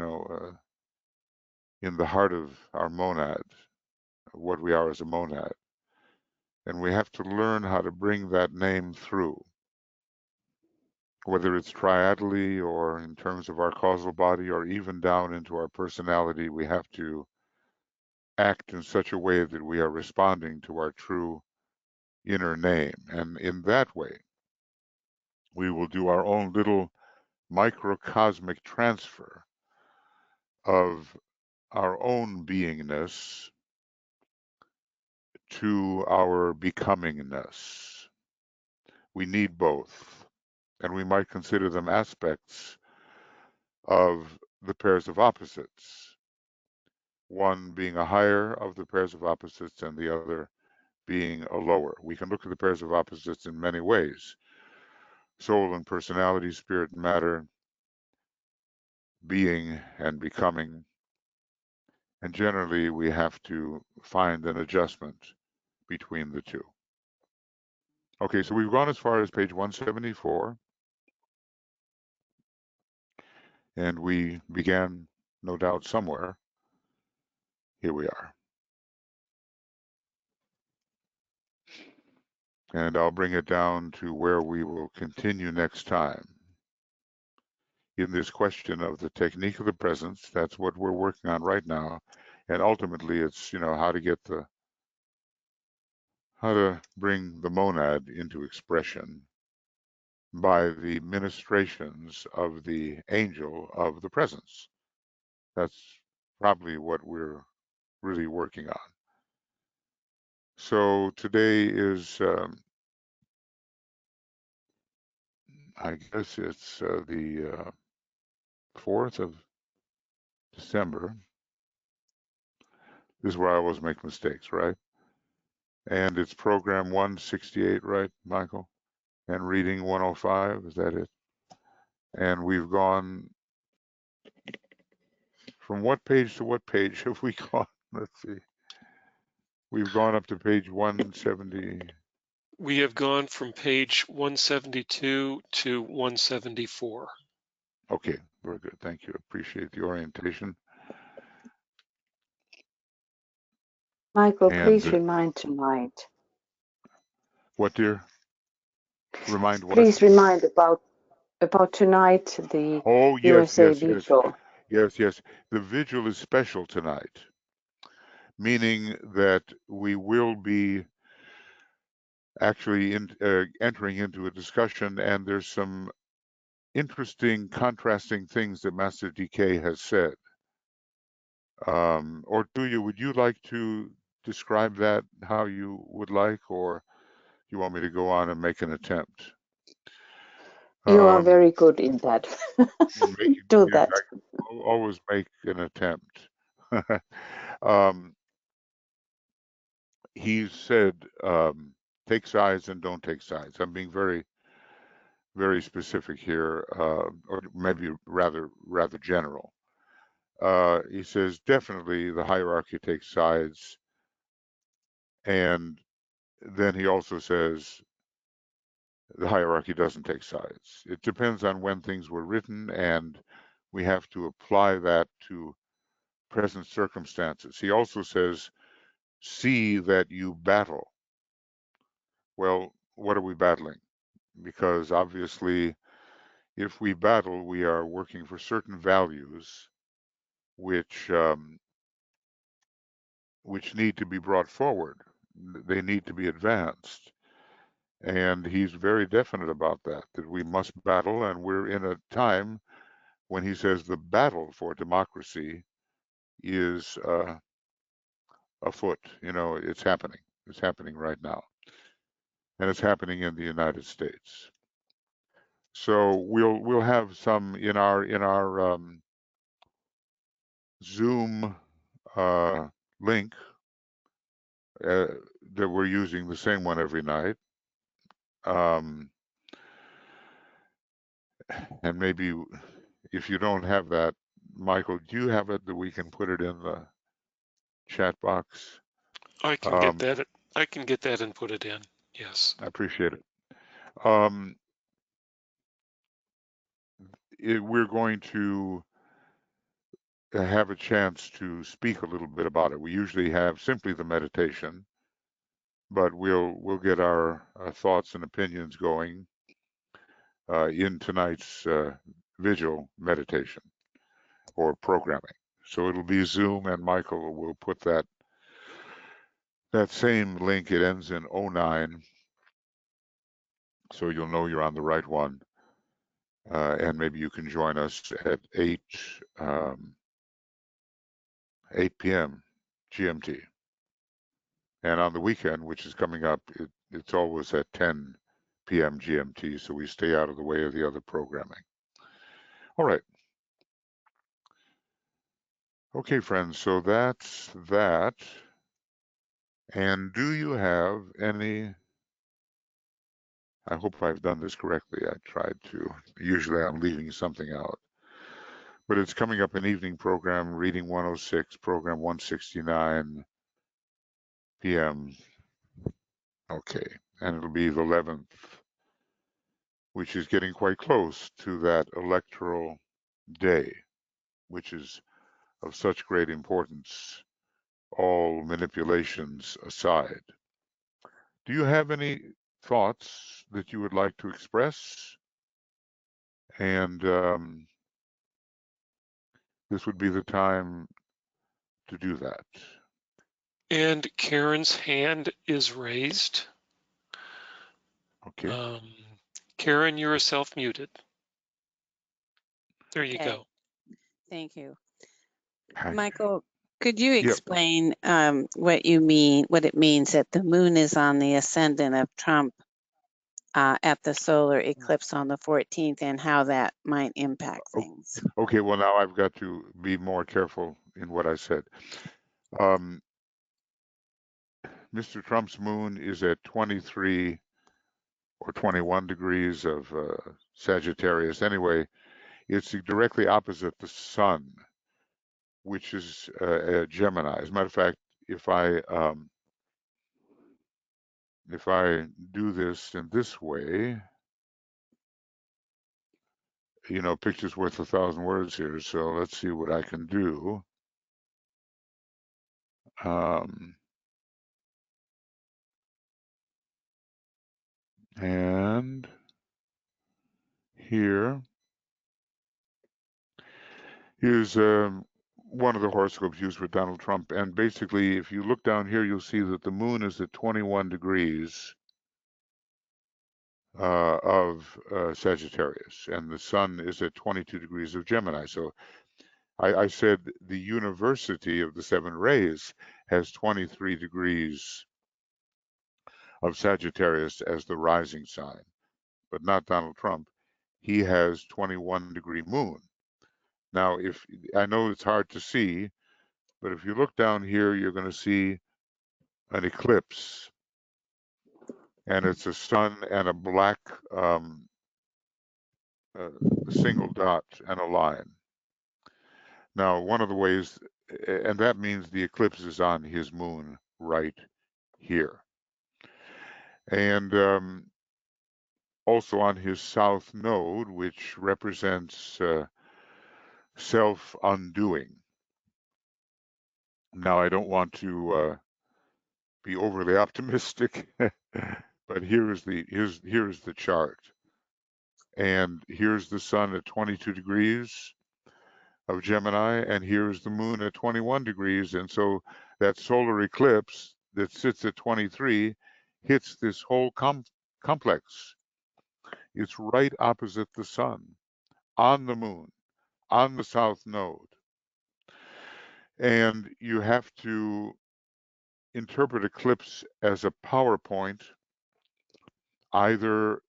in the heart of our monad, what we are as a monad. And we have to learn how to bring that name through, whether it's triadally or in terms of our causal body or even down into our personality. We have to act in such a way that we are responding to our true inner name. And in that way, we will do our own little microcosmic transfer of our own beingness to our becomingness. We need both, and we might consider them aspects of the pairs of opposites, one being a higher of the pairs of opposites and the other being a lower. We can look at the pairs of opposites in many ways: soul and personality, spirit and matter, being and becoming. And generally, we have to find an adjustment between the two. Okay, so we've gone as far as page 174, and we began, no doubt, somewhere. Here we are. And I'll bring it down to where we will continue next time. In this question of the technique of the presence, that's what we're working on right now. And ultimately, it's, how to bring the monad into expression by the ministrations of the angel of the presence. That's probably what we're really working on. So today is, I guess it's the 4th of December. This is where I always make mistakes, right? And it's program 168, right, Michael? And reading 105, is that it? And we've gone from what page to what page have we gone? Let's see. We've gone up to page 170. We have gone from page 172 to 174. Okay, very good. Thank you. Appreciate the orientation. Michael, please remind tonight. What, dear? Remind what? Please remind about tonight, the USA vigil. Yes. The vigil is special tonight, meaning that we will be actually entering into a discussion, and there's some interesting contrasting things that Master DK has said. Ortuya, would you like to describe that how you would like, or do you want me to go on and make an attempt? You are very good in that. Do that. I always make an attempt. He said, take sides and don't take sides. I'm being very, very specific here, or maybe rather general. He says definitely the hierarchy takes sides, and then he also says the hierarchy doesn't take sides. It depends on when things were written, and we have to apply that to present circumstances. He also says, see that you battle. Well, what are we battling? Because obviously, if we battle, we are working for certain values which need to be brought forward. They need to be advanced. And he's very definite about that we must battle. And we're in a time when he says the battle for democracy is afoot. It's happening. It's happening right now. And it's happening in the United States. So we'll have some in our Zoom link that we're using, the same one every night. And maybe if you don't have that, Michael, do you have it that we can put it in the chat box? I can get that. I can get that and put it in. Yes. I appreciate it. We're going to have a chance to speak a little bit about it. We usually have simply the meditation, but we'll get our thoughts and opinions going in tonight's vigil meditation or programming. So it'll be Zoom, and Michael will put that same link. It ends in 09, so you'll know you're on the right one. And maybe you can join us at 8 p.m. GMT. And on the weekend, which is coming up, it's always at 10 p.m. GMT, so we stay out of the way of the other programming. All right. Okay, friends, so that's that. And do you have any, I hope I've done this correctly. I tried to. Usually I'm leaving something out. But it's coming up an evening program, Reading 106, program 169 p.m. Okay, and it'll be the 11th, which is getting quite close to that electoral day, which is of such great importance, all manipulations aside. Do you have any thoughts that you would like to express? And this would be the time to do that. And Karen's hand is raised. Okay. Karen, you're self-muted. There you go. Thank you. Hi. Michael, could you explain what it means that the moon is on the ascendant of Trump at the solar eclipse on the 14th and how that might impact things? Okay, well, now I've got to be more careful in what I said. Mr. Trump's moon is at 23 or 21 degrees of Sagittarius. Anyway, it's directly opposite the sun, which is a Gemini. As a matter of fact, if I do this in this way, picture's worth 1,000 words here. So let's see what I can do. And here's one of the horoscopes used for Donald Trump. And basically, if you look down here, you'll see that the moon is at 21 degrees of Sagittarius, and the sun is at 22 degrees of Gemini. So I said the University of the Seven Rays has 23 degrees of Sagittarius as the rising sign, but not Donald Trump. he has 21-degree moon. Now, if I know it's hard to see, but if you look down here, you're going to see an eclipse, and it's a sun and a black single dot and a line. Now, one of the ways, and that means the eclipse is on his moon right here. And also on his south node, which represents self-undoing. Now, I don't want to be overly optimistic, but here's the chart. And here's the sun at 22 degrees of Gemini, and here's the moon at 21 degrees. And so that solar eclipse that sits at 23 hits this whole complex. It's right opposite the sun, on the moon, on the south node. And you have to interpret eclipse as a PowerPoint, either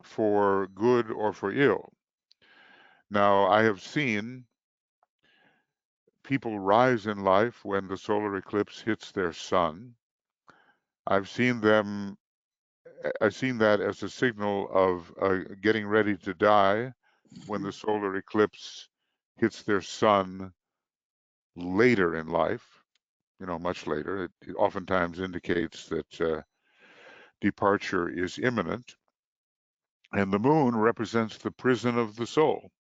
for good or for ill. Now, I have seen people rise in life when the solar eclipse hits their sun. I've seen that as a signal of getting ready to die when the solar eclipse hits their sun later in life, much later. It oftentimes indicates that departure is imminent. And the moon represents the prison of the soul.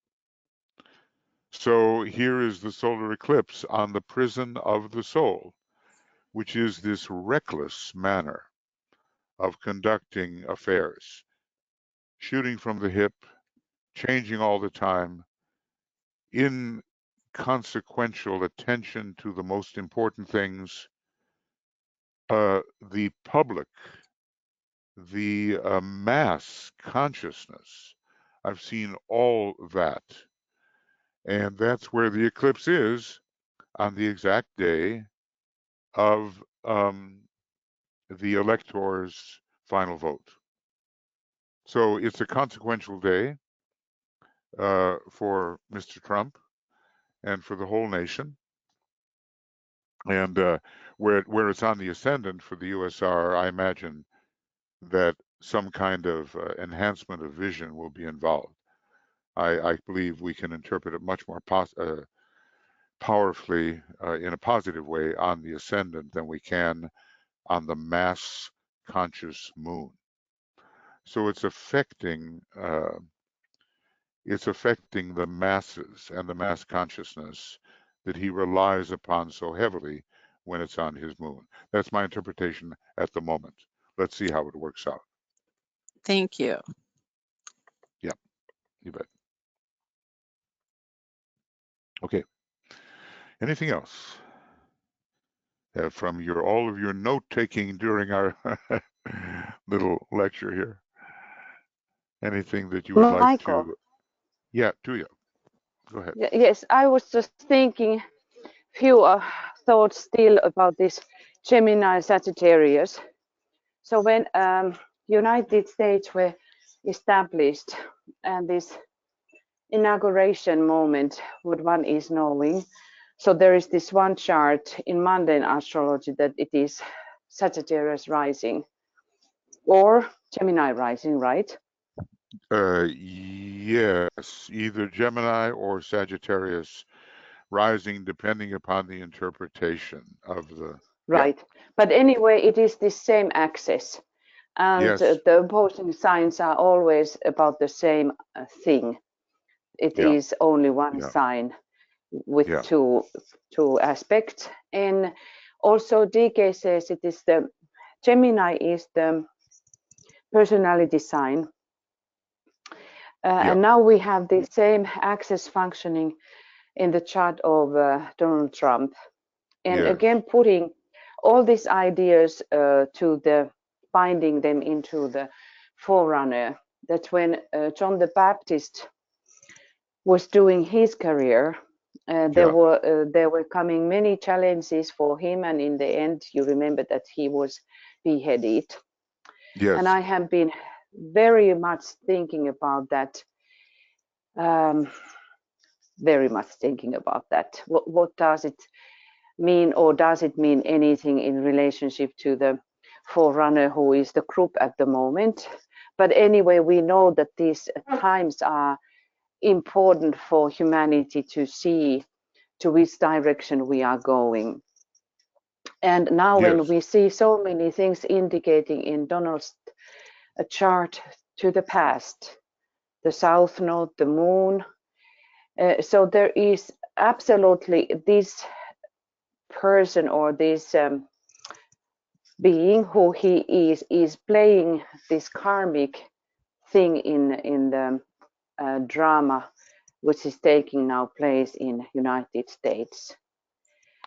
So here is the solar eclipse on the prison of the soul, which is this reckless manner of conducting affairs, shooting from the hip, changing all the time, inconsequential attention to the most important things, the public, the mass consciousness. I've seen all that. And that's where the eclipse is on the exact day of the elector's final vote. So it's a consequential day for Mr. Trump and for the whole nation. And where it's on the ascendant for the USR, I imagine that some kind of enhancement of vision will be involved. I believe we can interpret it much more powerfully in a positive way on the ascendant than we can on the mass conscious moon. So it's affecting the masses and the mass consciousness that he relies upon so heavily when it's on his moon. That's my interpretation at the moment. Let's see how it works out. Thank you. Yeah, you bet. Okay. Anything else from all of your note taking during our little lecture here? Anything that you would like to? Yeah, Tuija, go ahead. Yes, I was just thinking few thoughts still about this Gemini Sagittarius. So when United States were established and this inauguration moment, what one is knowing, so there is this one chart in mundane astrology that it is Sagittarius rising or Gemini rising, right? Yes, either Gemini or Sagittarius rising, depending upon the interpretation of the. Right. Yeah. But anyway, it is the same axis. And yes. The opposing signs are always about the same thing. It is only one sign with two aspects. And also DK says it is the Gemini is the personality sign. And now we have the same axis functioning in the chart of Donald Trump. And again, putting all these ideas to the binding them into the forerunner. That when John the Baptist was doing his career, there were coming many challenges for him, and in the end, you remember that he was beheaded. Yes. And I have been very much thinking about that Very much thinking about that. What does it mean, or does it mean anything in relationship to the forerunner who is the group at the moment? But anyway, we know that these times are important for humanity to see to which direction we are going. And now Yes. when we see so many things indicating in Donald's chart to the past, the South Node, the moon, so there is absolutely this person or this being who he is playing this karmic thing in the drama which is taking now place in United States.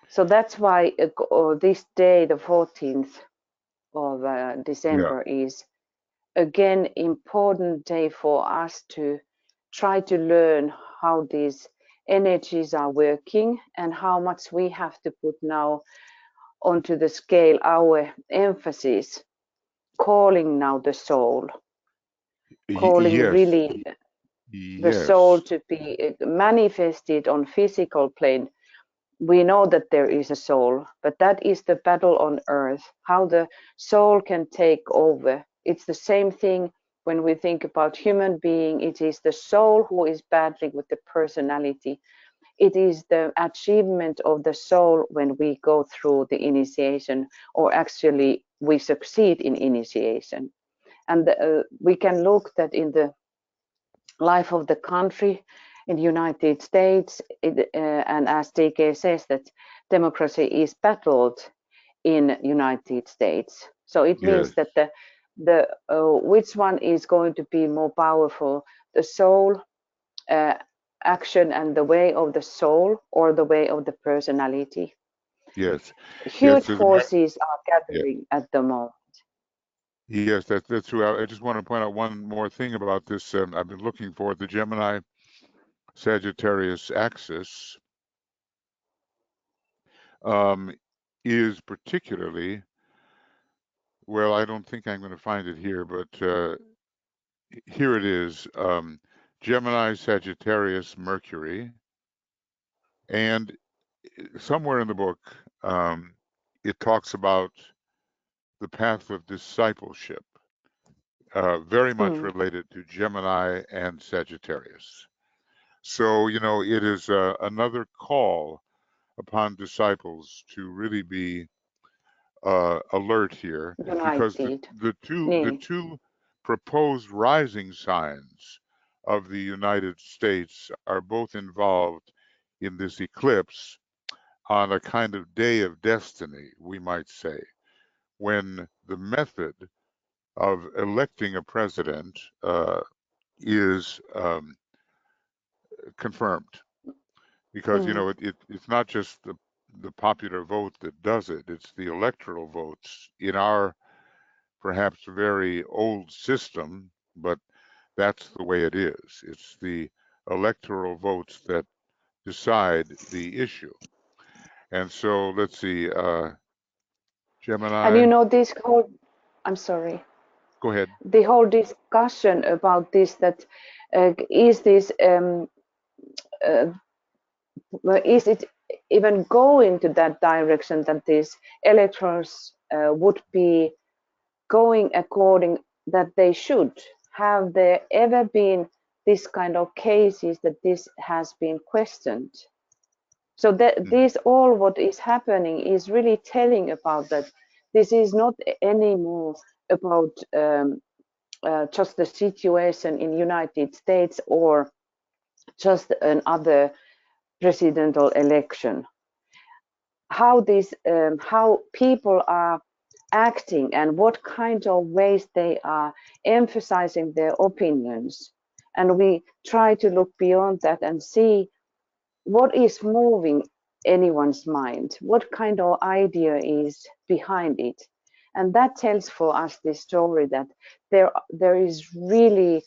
So that's why this day, the 14th of December, is again important day for us to try to learn how these energies are working and how much we have to put now onto the scale our emphasis, calling now the soul, calling Yes. really the soul to be manifested on physical plane. We know that there is a soul, but that is the battle on earth, how the soul can take over. It's the same thing when we think about human being. It is the soul who is battling with the personality. It is the achievement of the soul when we go through the initiation, or actually we succeed in initiation. And we can look that in the life of the country in the United States, and as DK says, that democracy is battled in United States. So it means that the which one is going to be more powerful, the soul action and the way of the soul, or the way of the personality? Yes. Huge forces are gathering at the moment. Yes, that's true. I just want to point out one more thing about this. I've been looking for the Gemini Sagittarius axis is particularly, well, I don't think I'm going to find it here, but here it is. Gemini Sagittarius Mercury, and somewhere in the book it talks about the path of discipleship, very much related to Gemini and Sagittarius. So, you know, it is another call upon disciples to really be alert here, because the two proposed rising signs of the United States are both involved in this eclipse on a kind of day of destiny, we might say, when the method of electing a president is confirmed. Because, you know, it's not just the popular vote that does it, it's the electoral votes in our perhaps very old system, but that's the way it is. It's the electoral votes that decide the issue. And so let's see, Gemini. And you know, this whole, I'm sorry. Go ahead. The whole discussion about this, that is this, is it even going to that direction, that these electors would be going according that they should? Have there ever been this kind of cases that this has been questioned? So that this all what is happening is really telling about that this is not anymore about just the situation in United States or just another presidential election. How this, how people are acting and what kind of ways they are emphasizing their opinions, and we try to look beyond that and see what is moving anyone's mind, what kind of idea is behind it. And that tells for us this story that there is really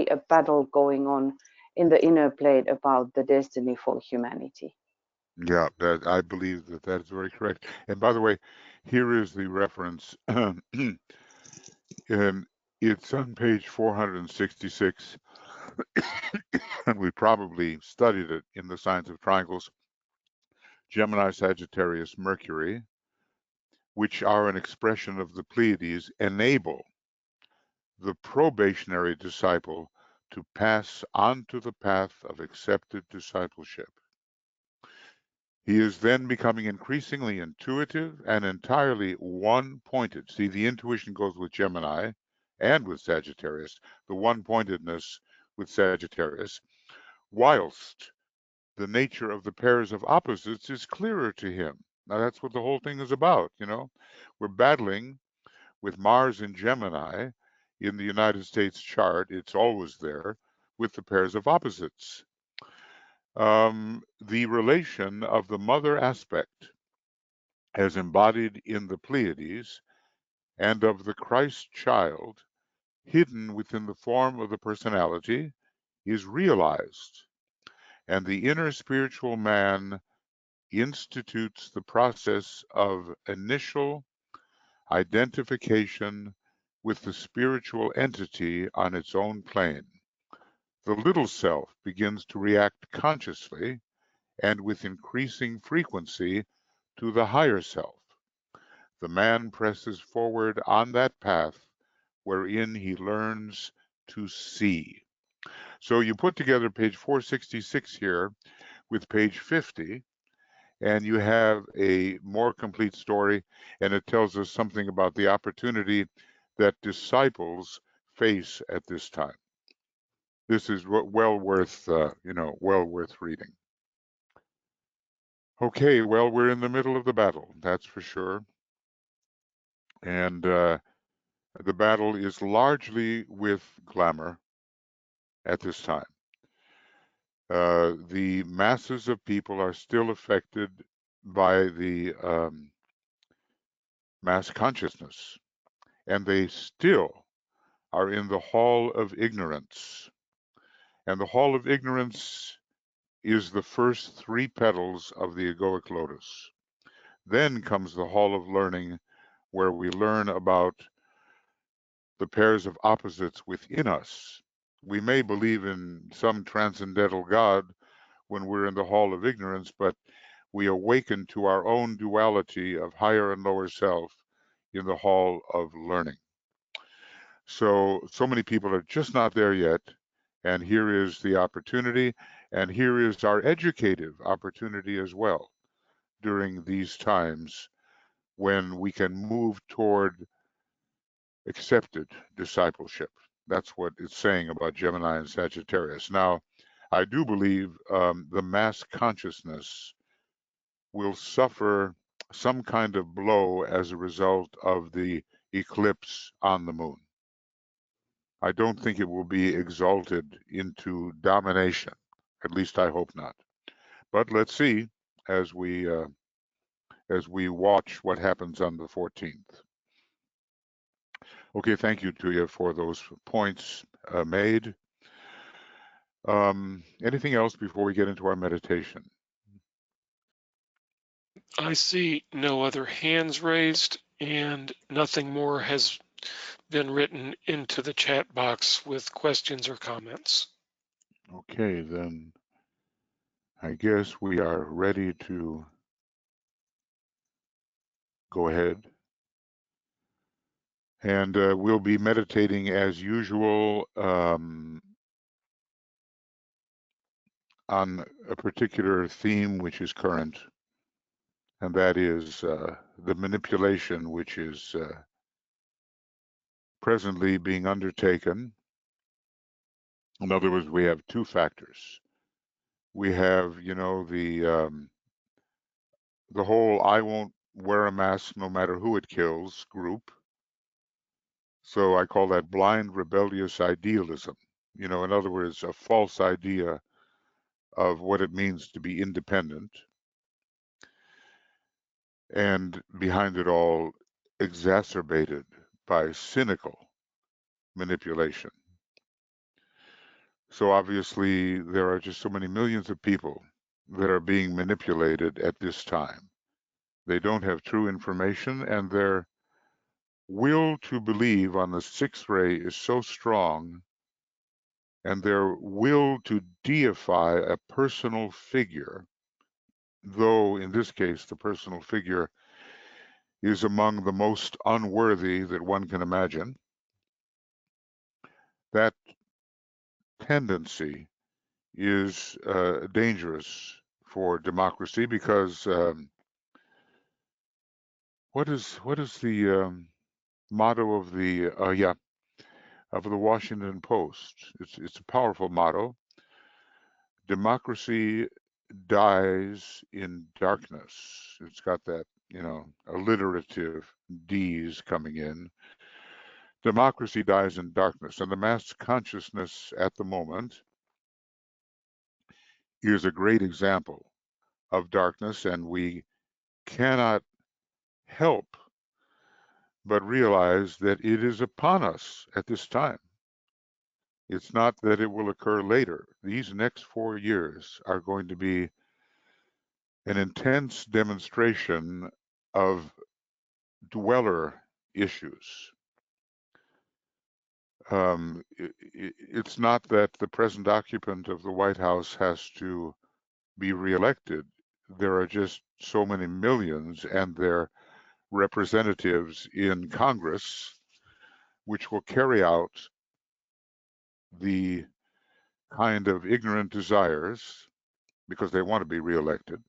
a battle going on in the inner plane about the destiny for humanity. Yeah, I believe that is very correct. And by the way, here is the reference. It's on page 466. and we probably studied it in the signs of triangles, Gemini, Sagittarius, Mercury, which are an expression of the Pleiades, enable the probationary disciple to pass onto the path of accepted discipleship. He is then becoming increasingly intuitive and entirely one-pointed. See, the intuition goes with Gemini and with Sagittarius, the one-pointedness with Sagittarius, whilst the nature of the pairs of opposites is clearer to him. Now, that's what the whole thing is about, you know. We're battling with Mars in Gemini in the United States chart. It's always there with the pairs of opposites. The relation of the mother aspect as embodied in the Pleiades and of the Christ child hidden within the form of the personality is realized, and the inner spiritual man institutes the process of initial identification with the spiritual entity on its own plane. The little self begins to react consciously and with increasing frequency to the higher self. The man presses forward on that path wherein he learns to see. So you put together page 466 here with page 50, and you have a more complete story, and it tells us something about the opportunity that disciples face at this time. This is well worth, well worth reading. Okay, well, we're in the middle of the battle, that's for sure. And the battle is largely with glamour at this time. The masses of people are still affected by the mass consciousness, and they still are in the hall of ignorance. And the hall of ignorance is the first three petals of the egoic lotus. Then comes the hall of learning, where we learn about the pairs of opposites within us. We may believe in some transcendental God when we're in the hall of ignorance, but we awaken to our own duality of higher and lower self in the hall of learning. So many people are just not there yet, and here is the opportunity, and here is our educative opportunity as well during these times when we can move toward accepted discipleship. That's what it's saying about Gemini and Sagittarius. Now, I do believe the mass consciousness will suffer some kind of blow as a result of the eclipse on the moon. I don't think it will be exalted into domination. At least I hope not. But let's see as we watch what happens on the 14th. Okay, thank you to you for those points made. Anything else before we get into our meditation? I see no other hands raised, and nothing more has been written into the chat box with questions or comments. Okay, then I guess we are ready to go ahead. And we'll be meditating as usual on a particular theme which is current, and that is the manipulation which is presently being undertaken. In other words, we have two factors. We have, the whole "I won't wear a mask no matter who it kills" group. So I call that blind rebellious idealism. In other words, a false idea of what it means to be independent. And behind it all, exacerbated by cynical manipulation. So obviously, there are just so many millions of people that are being manipulated at this time. They don't have true information, and their will to believe on the sixth ray is so strong and their will to deify a personal figure, though in this case the personal figure is among the most unworthy that one can imagine. That tendency is dangerous for democracy because what is the motto of the Washington Post? It's a powerful motto. Democracy dies in darkness. It's got that, alliterative D's coming in. Democracy dies in darkness, and the mass consciousness at the moment is a great example of darkness, and we cannot help but realize that it is upon us at this time. It's not that it will occur later. These next 4 years are going to be an intense demonstration of dweller issues. It's not that the present occupant of the White House has to be reelected. There are just so many millions and their representatives in Congress which will carry out the kind of ignorant desires, because they want to be reelected.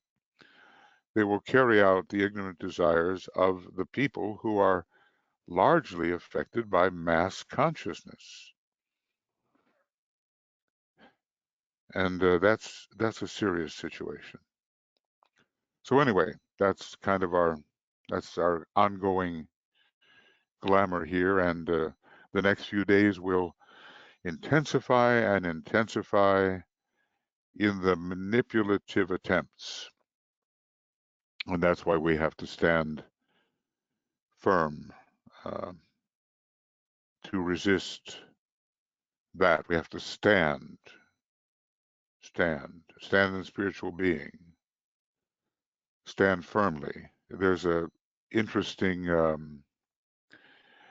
They will carry out the ignorant desires of the people who are largely affected by mass consciousness. And that's a serious situation. So anyway, that's our ongoing glamour here, and the next few days will intensify and intensify in the manipulative attempts. And that's why we have to stand firm to resist that. We have to stand in spiritual being, stand firmly. There's a interesting,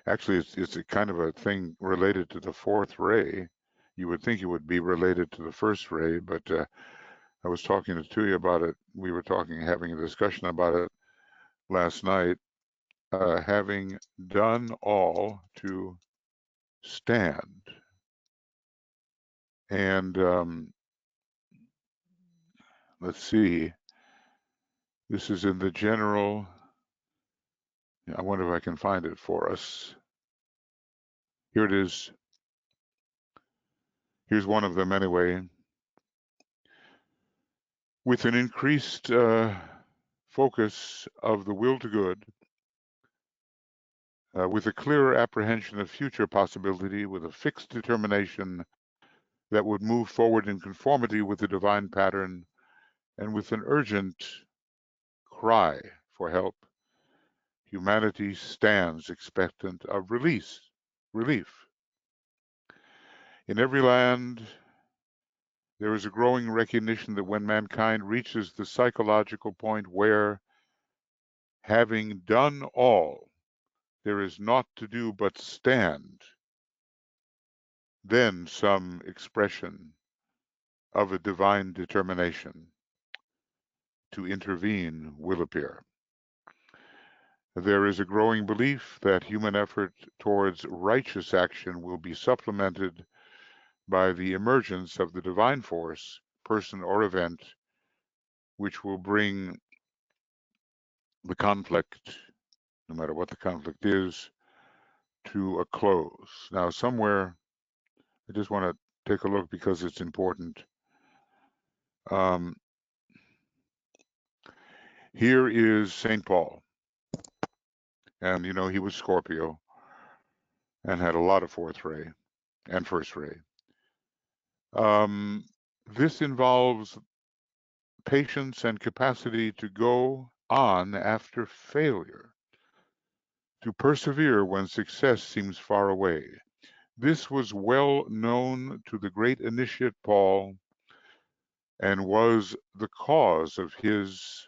actually it's a kind of a thing related to the fourth ray. You would think it would be related to the first ray, but I was talking to Tuya about it. We were having a discussion about it last night. Having done all to stand. And let's see, this is in the general, I wonder if I can find it for us. Here it is. Here's one of them anyway. With an increased focus of the will to good, with a clearer apprehension of future possibility, with a fixed determination that would move forward in conformity with the divine pattern, and with an urgent cry for help, humanity stands expectant of relief. In every land, there is a growing recognition that when mankind reaches the psychological point where, having done all, there is naught to do but stand, then some expression of a divine determination to intervene will appear. There is a growing belief that human effort towards righteous action will be supplemented by the emergence of the divine force, person or event, which will bring the conflict, no matter what the conflict is, to a close. Now, somewhere, I just want to take a look because it's important. Here is St. Paul. And, he was Scorpio and had a lot of fourth ray and first ray. This involves patience and capacity to go on after failure, to persevere when success seems far away. This was well known to the great initiate Paul and was the cause of his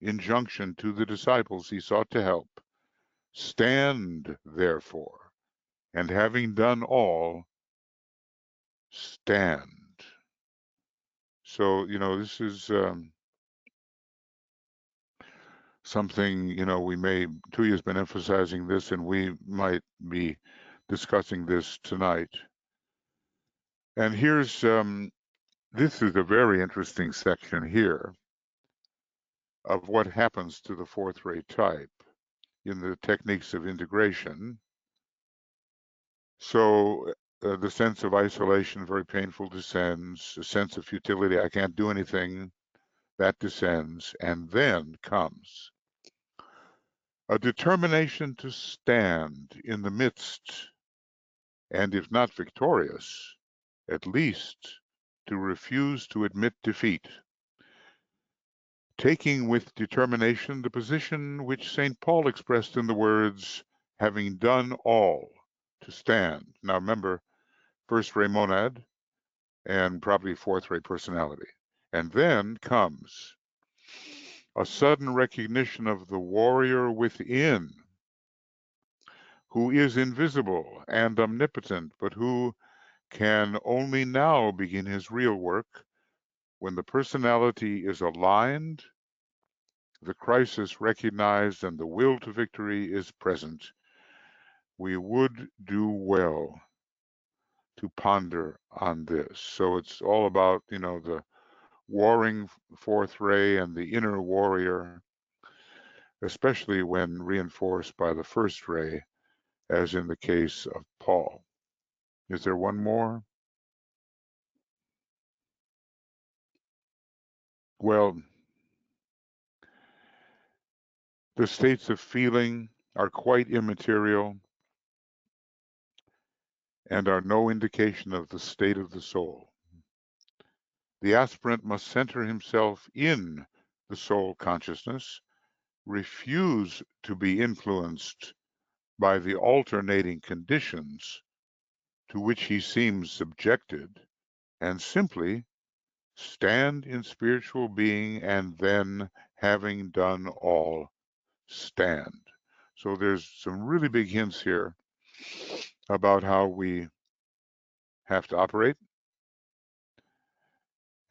injunction to the disciples he sought to help. Stand, therefore, and having done all, stand. So, this is something, Tuyi has been emphasizing this, and we might be discussing this tonight. And here's, this is a very interesting section here of what happens to the fourth ray type in the techniques of integration. So the sense of isolation, very painful, descends. A sense of futility, I can't do anything, that descends. And then comes a determination to stand in the midst, and if not victorious, at least to refuse to admit defeat, taking with determination the position which St. Paul expressed in the words, having done all, to stand. Now remember, first ray monad and probably fourth ray personality. And then comes a sudden recognition of the warrior within, who is invisible and omnipotent, but who can only now begin his real work when the personality is aligned, the crisis recognized, and the will to victory is present. We would do well to ponder on this. So it's all about, the warring fourth ray and the inner warrior, especially when reinforced by the first ray, as in the case of Paul. Is there one more? Well, the states of feeling are quite immaterial and are no indication of the state of the soul. The aspirant must center himself in the soul consciousness, refuse to be influenced by the alternating conditions to which he seems subjected, and simply stand in spiritual being, and then, having done all, stand. So there's some really big hints here about how we have to operate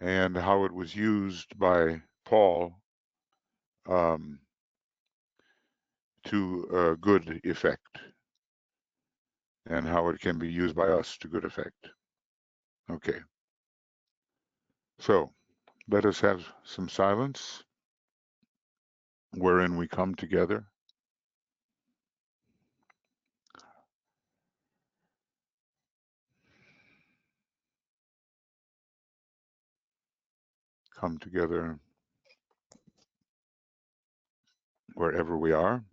and how it was used by Paul to good effect, and how it can be used by us to good effect. Okay. So let us have some silence wherein we come together. Come together wherever we are.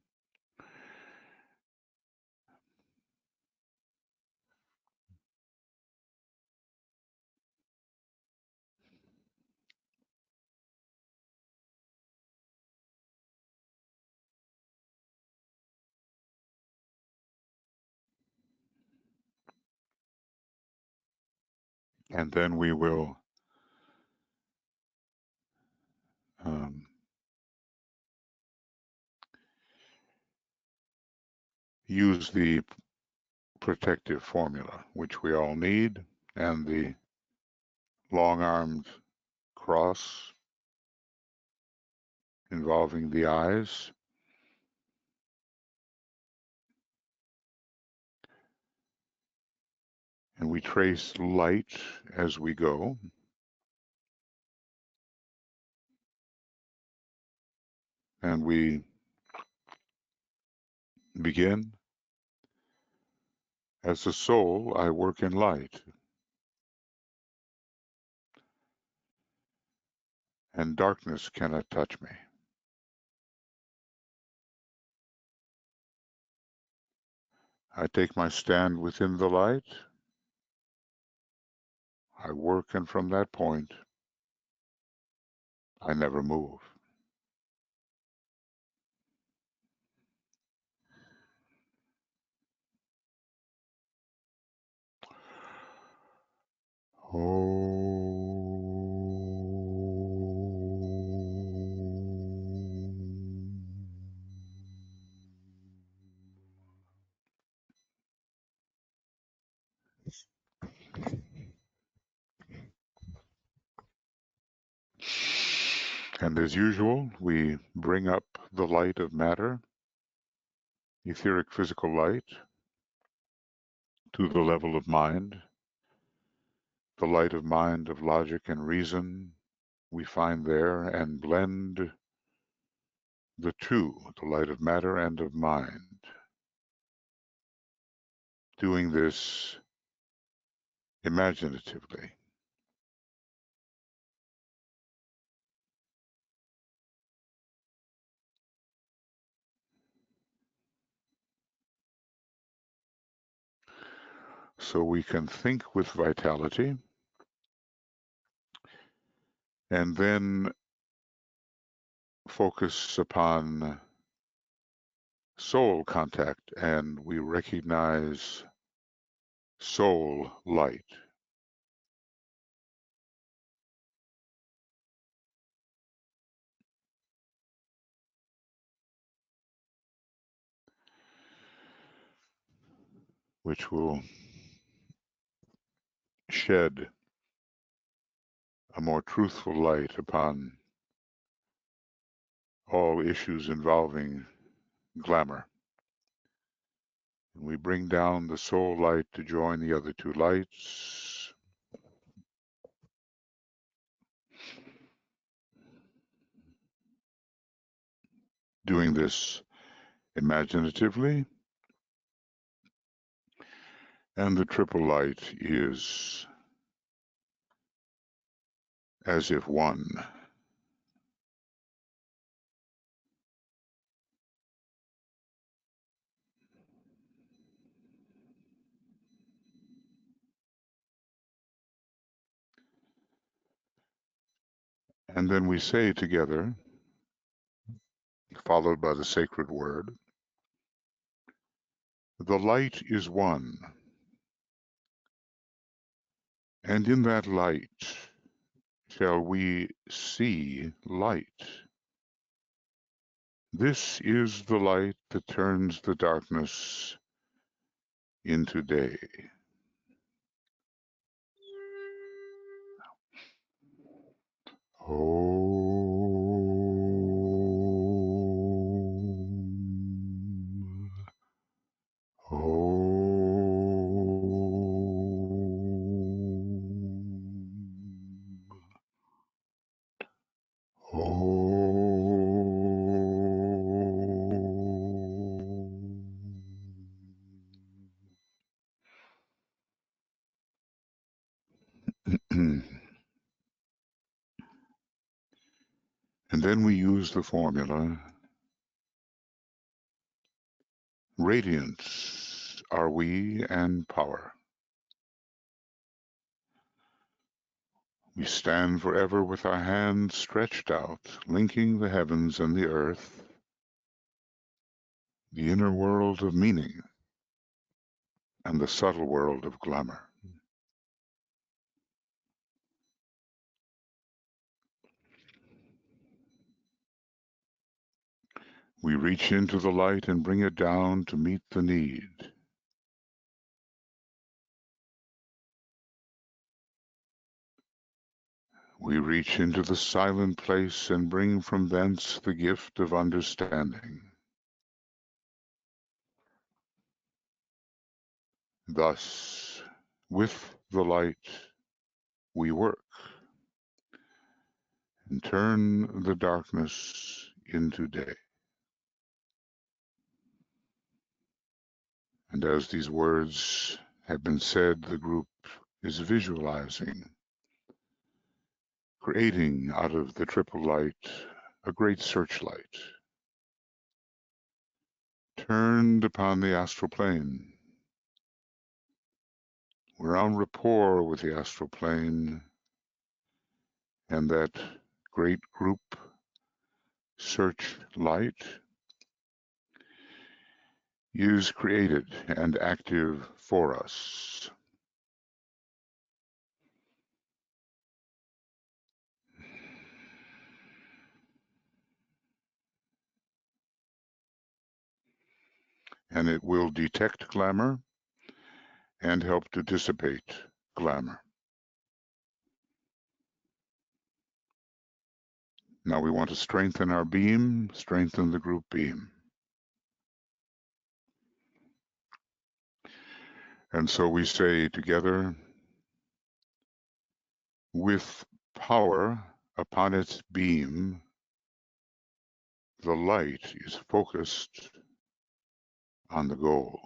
And then we will use the protective formula, which we all need, and the long-armed cross involving the eyes. And we trace light as we go. And we begin. As a soul, I work in light, and darkness cannot touch me. I take my stand within the light. I work, and from that point, I never move. Oh. And as usual, we bring up the light of matter, etheric physical light, to the level of mind, the light of mind of logic and reason we find there and blend the two, the light of matter and of mind, doing this imaginatively. So we can think with vitality and then focus upon soul contact, and we recognize soul light. Which will shed a more truthful light upon all issues involving glamour. And we bring down the soul light to join the other two lights. Doing this imaginatively. And the triple light is as if one. And then we say together, followed by the sacred word, the light is one, and in that light shall we see light. This is the light that turns the darkness into day. Om. Om. And then we use the formula, radiance are we and power. We stand forever with our hands stretched out, linking the heavens and the earth, the inner world of meaning and the subtle world of glamour. We reach into the light and bring it down to meet the need. We reach into the silent place and bring from thence the gift of understanding. Thus, with the light, we work and turn the darkness into day. And as these words have been said, the group is visualizing, creating out of the triple light a great searchlight, turned upon the astral plane. We're en rapport with the astral plane, and that great group searchlight is created and active for us. And it will detect glamour and help to dissipate glamour. Now we want to strengthen our beam, strengthen the group beam. And so we say together, with power upon its beam, the light is focused on the goal.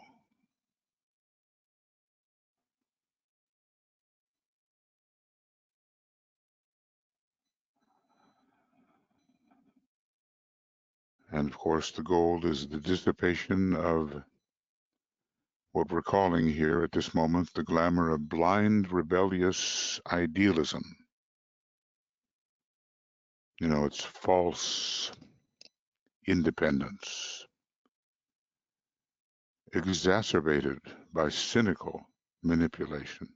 And of course, the goal is the dissipation of what we're calling here at this moment the glamour of blind, rebellious idealism. You know, it's false independence, exacerbated by cynical manipulation.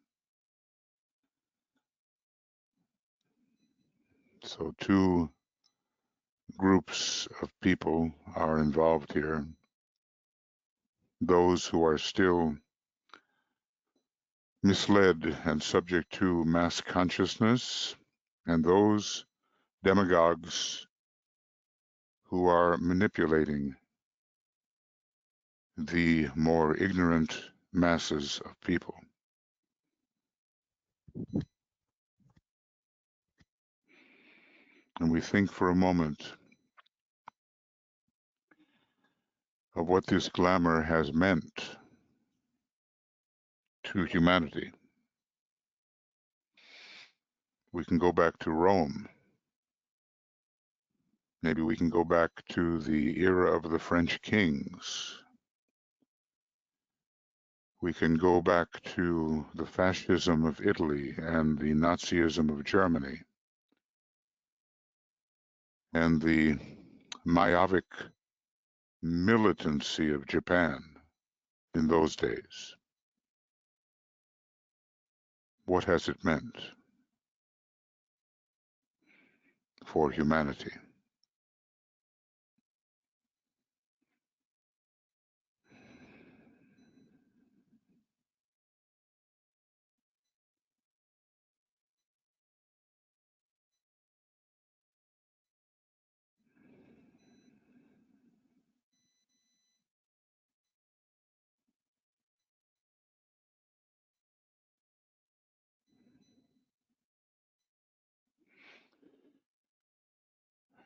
So two groups of people are involved here. Those who are still misled and subject to mass consciousness, and those demagogues who are manipulating the more ignorant masses of people. And we think for a moment of what this glamour has meant to humanity. We can go back to Rome. Maybe we can go back to the era of the French kings. We can go back to the fascism of Italy and the Nazism of Germany and the myopic militancy of Japan in those days. What has it meant for humanity?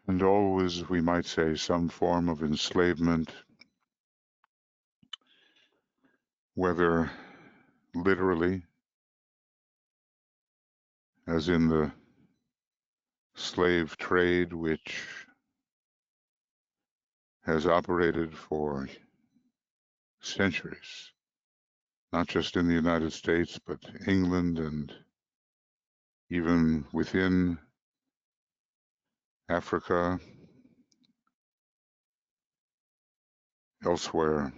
And always, we might say, some form of enslavement, whether literally, as in the slave trade, which has operated for centuries, not just in the United States, but England and even within Africa, elsewhere.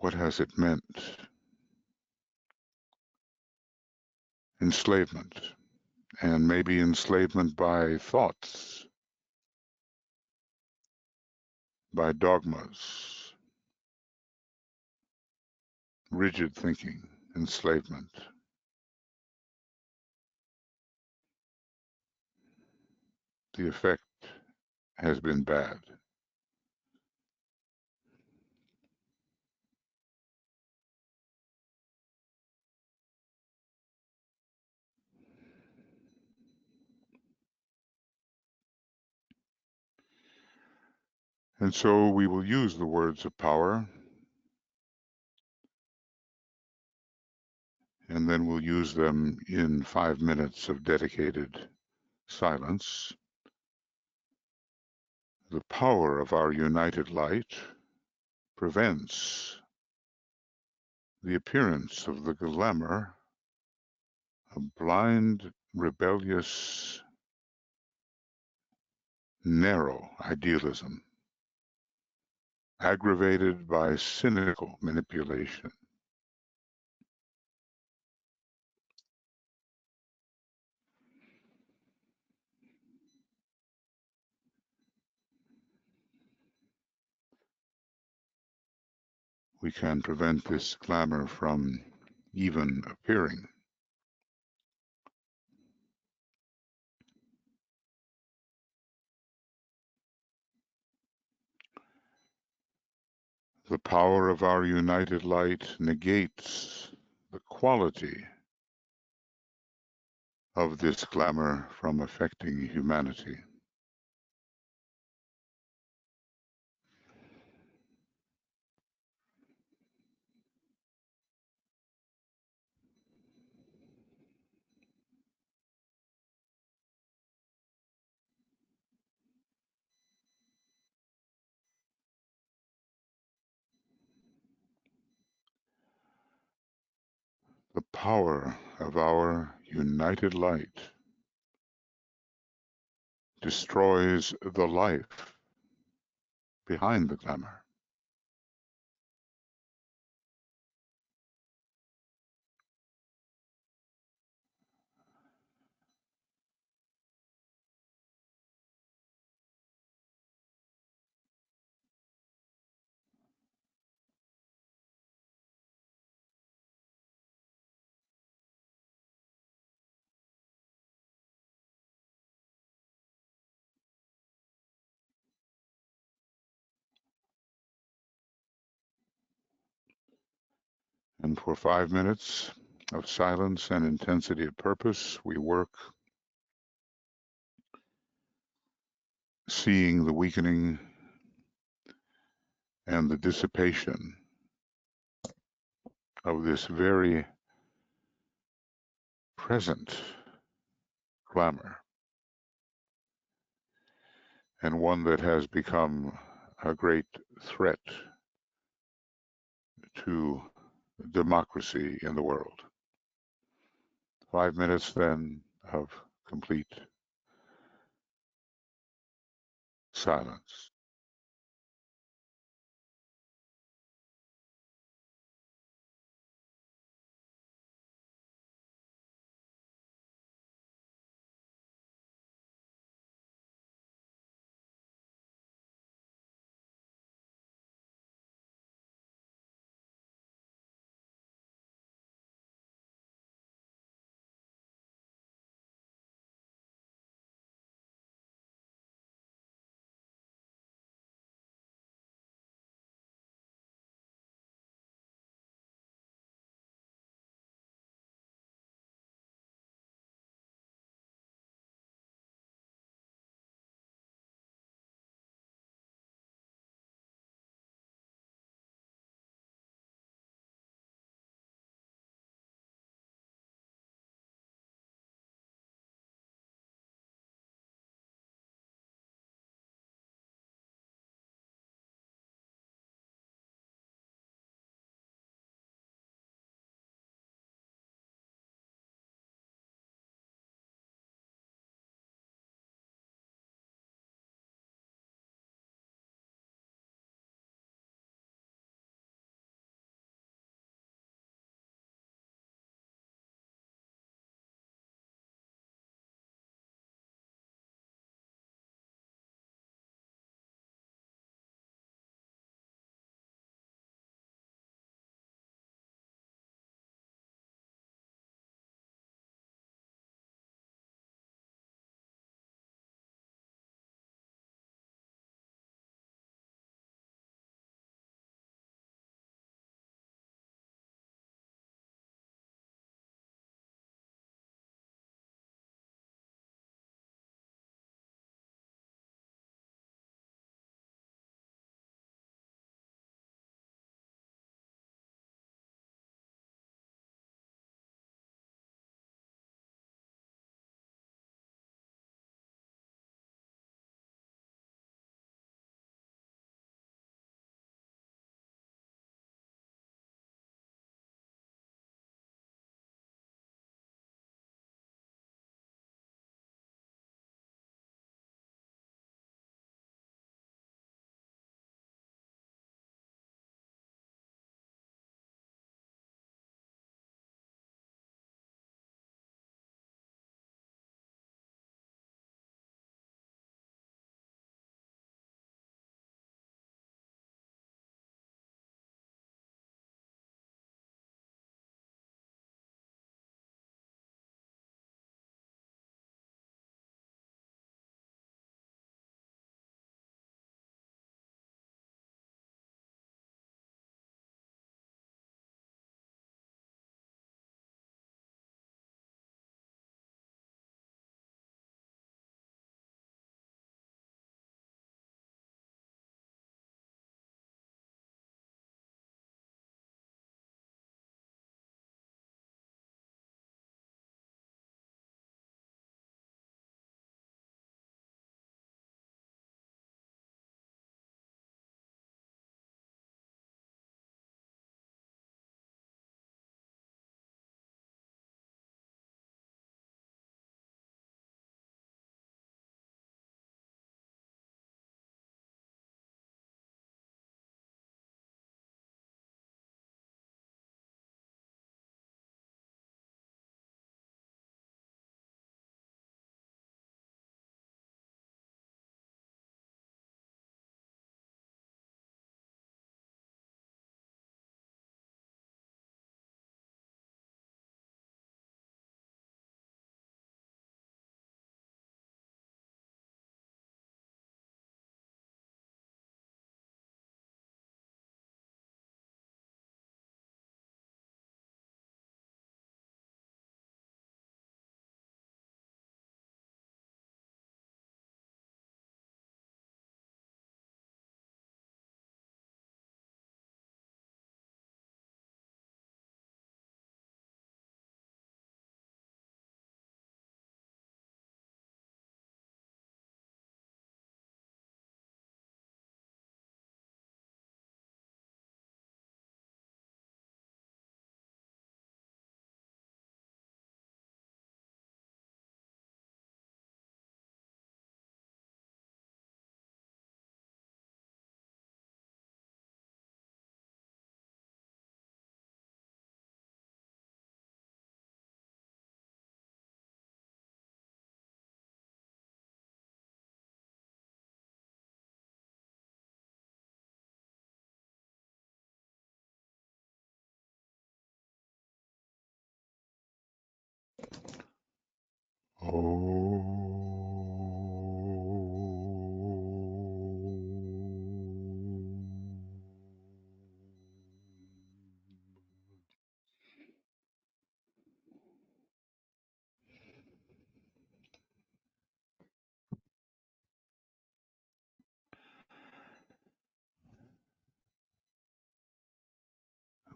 What has it meant? Enslavement, and maybe enslavement by thoughts, by dogmas, rigid thinking, enslavement. The effect has been bad. And so we will use the words of power, and then we'll use them in 5 minutes of dedicated silence. The power of our united light prevents the appearance of the glamour of blind, rebellious, narrow idealism, aggravated by cynical manipulation. We can prevent this glamour from even appearing. The power of our united light negates the quality of this glamour from affecting humanity. The power of our united light destroys the life behind the glamour. And for 5 minutes of silence and intensity of purpose, we work seeing the weakening and the dissipation of this very present glamour, and one that has become a great threat to democracy in the world. 5 minutes then of complete silence.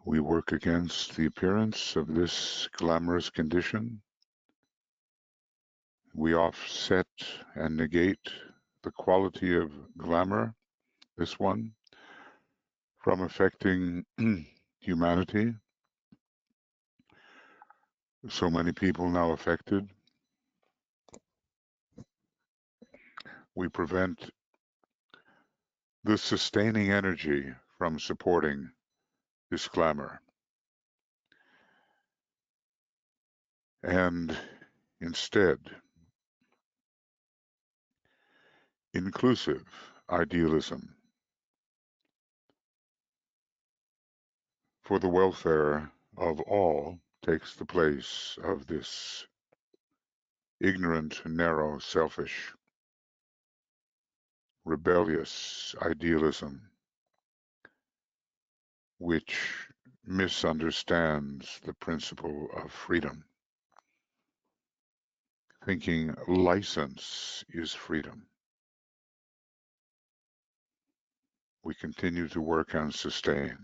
We work against the appearance of this glamorous condition. We offset and negate the quality of glamour, this one, from affecting humanity. So many people now affected. We prevent the sustaining energy from supporting this glamour. And instead, inclusive idealism for the welfare of all takes the place of this ignorant, narrow, selfish, rebellious idealism, which misunderstands the principle of freedom, thinking license is freedom. We continue to work on sustain.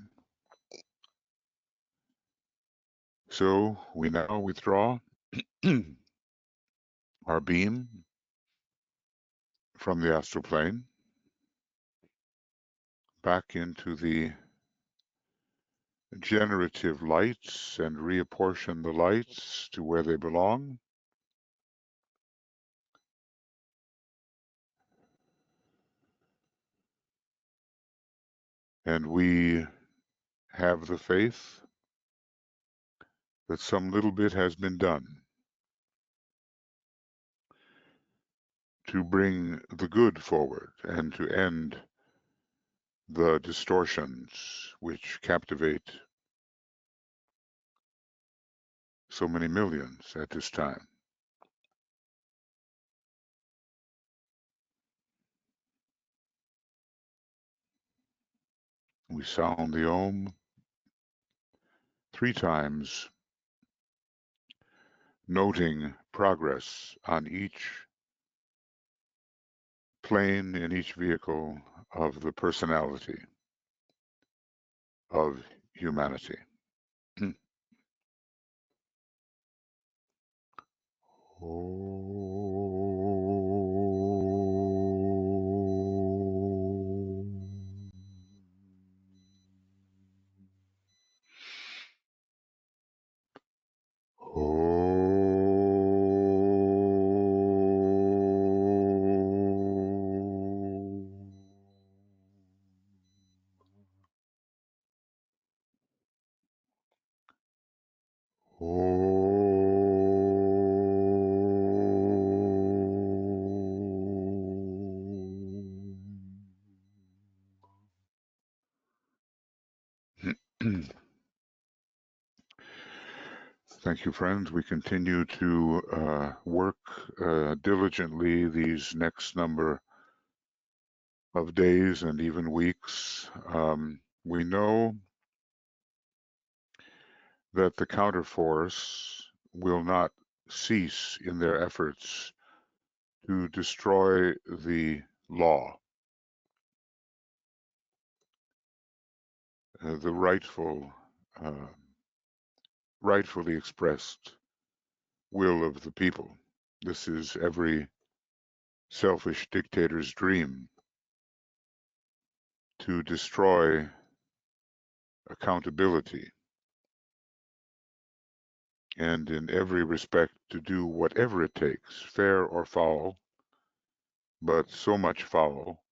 So we now withdraw our beam from the astral plane back into the generative lights and reapportion the lights to where they belong. And we have the faith that some little bit has been done to bring the good forward and to end the distortions which captivate so many millions at this time. We sound the Om 3 times, noting progress on each plane in each vehicle of the personality of humanity. Thank you, friends. We continue to work diligently these next number of days and even weeks. We know that the counterforce will not cease in their efforts to destroy the law, the rightfully expressed will of the people. This is every selfish dictator's dream, to destroy accountability and in every respect to do whatever it takes, fair or foul, but so much foul,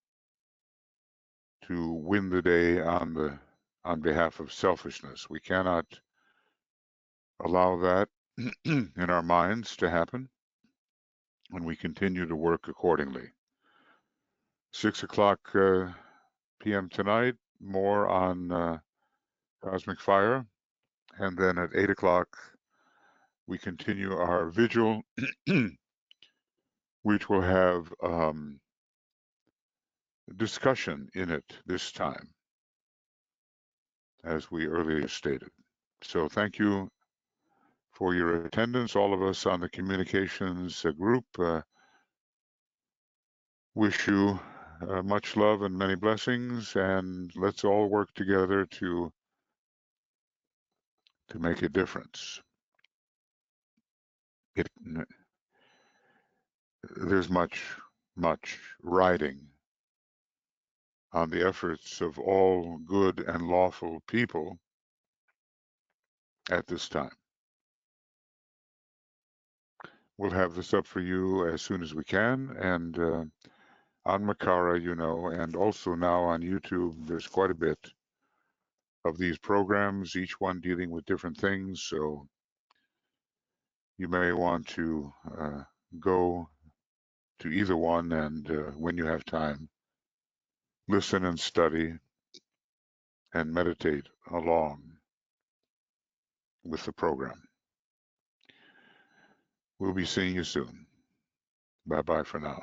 to win the day on behalf of selfishness. We cannot allow that in our minds to happen, and we continue to work accordingly. 6 o'clock p.m. tonight, more on cosmic fire, and then at 8 o'clock we continue our vigil which will have discussion in it this time, as we earlier stated. So thank you for your attendance, all of us on the communications group. Wish you much love and many blessings, and let's all work together to make a difference. There's much riding on the efforts of all good and lawful people at this time. We'll have this up for you as soon as we can, and on Makara, you know, and also now on YouTube, there's quite a bit of these programs, each one dealing with different things, so you may want to go to either one, and when you have time, listen and study and meditate along with the program. We'll be seeing you soon. Bye-bye for now.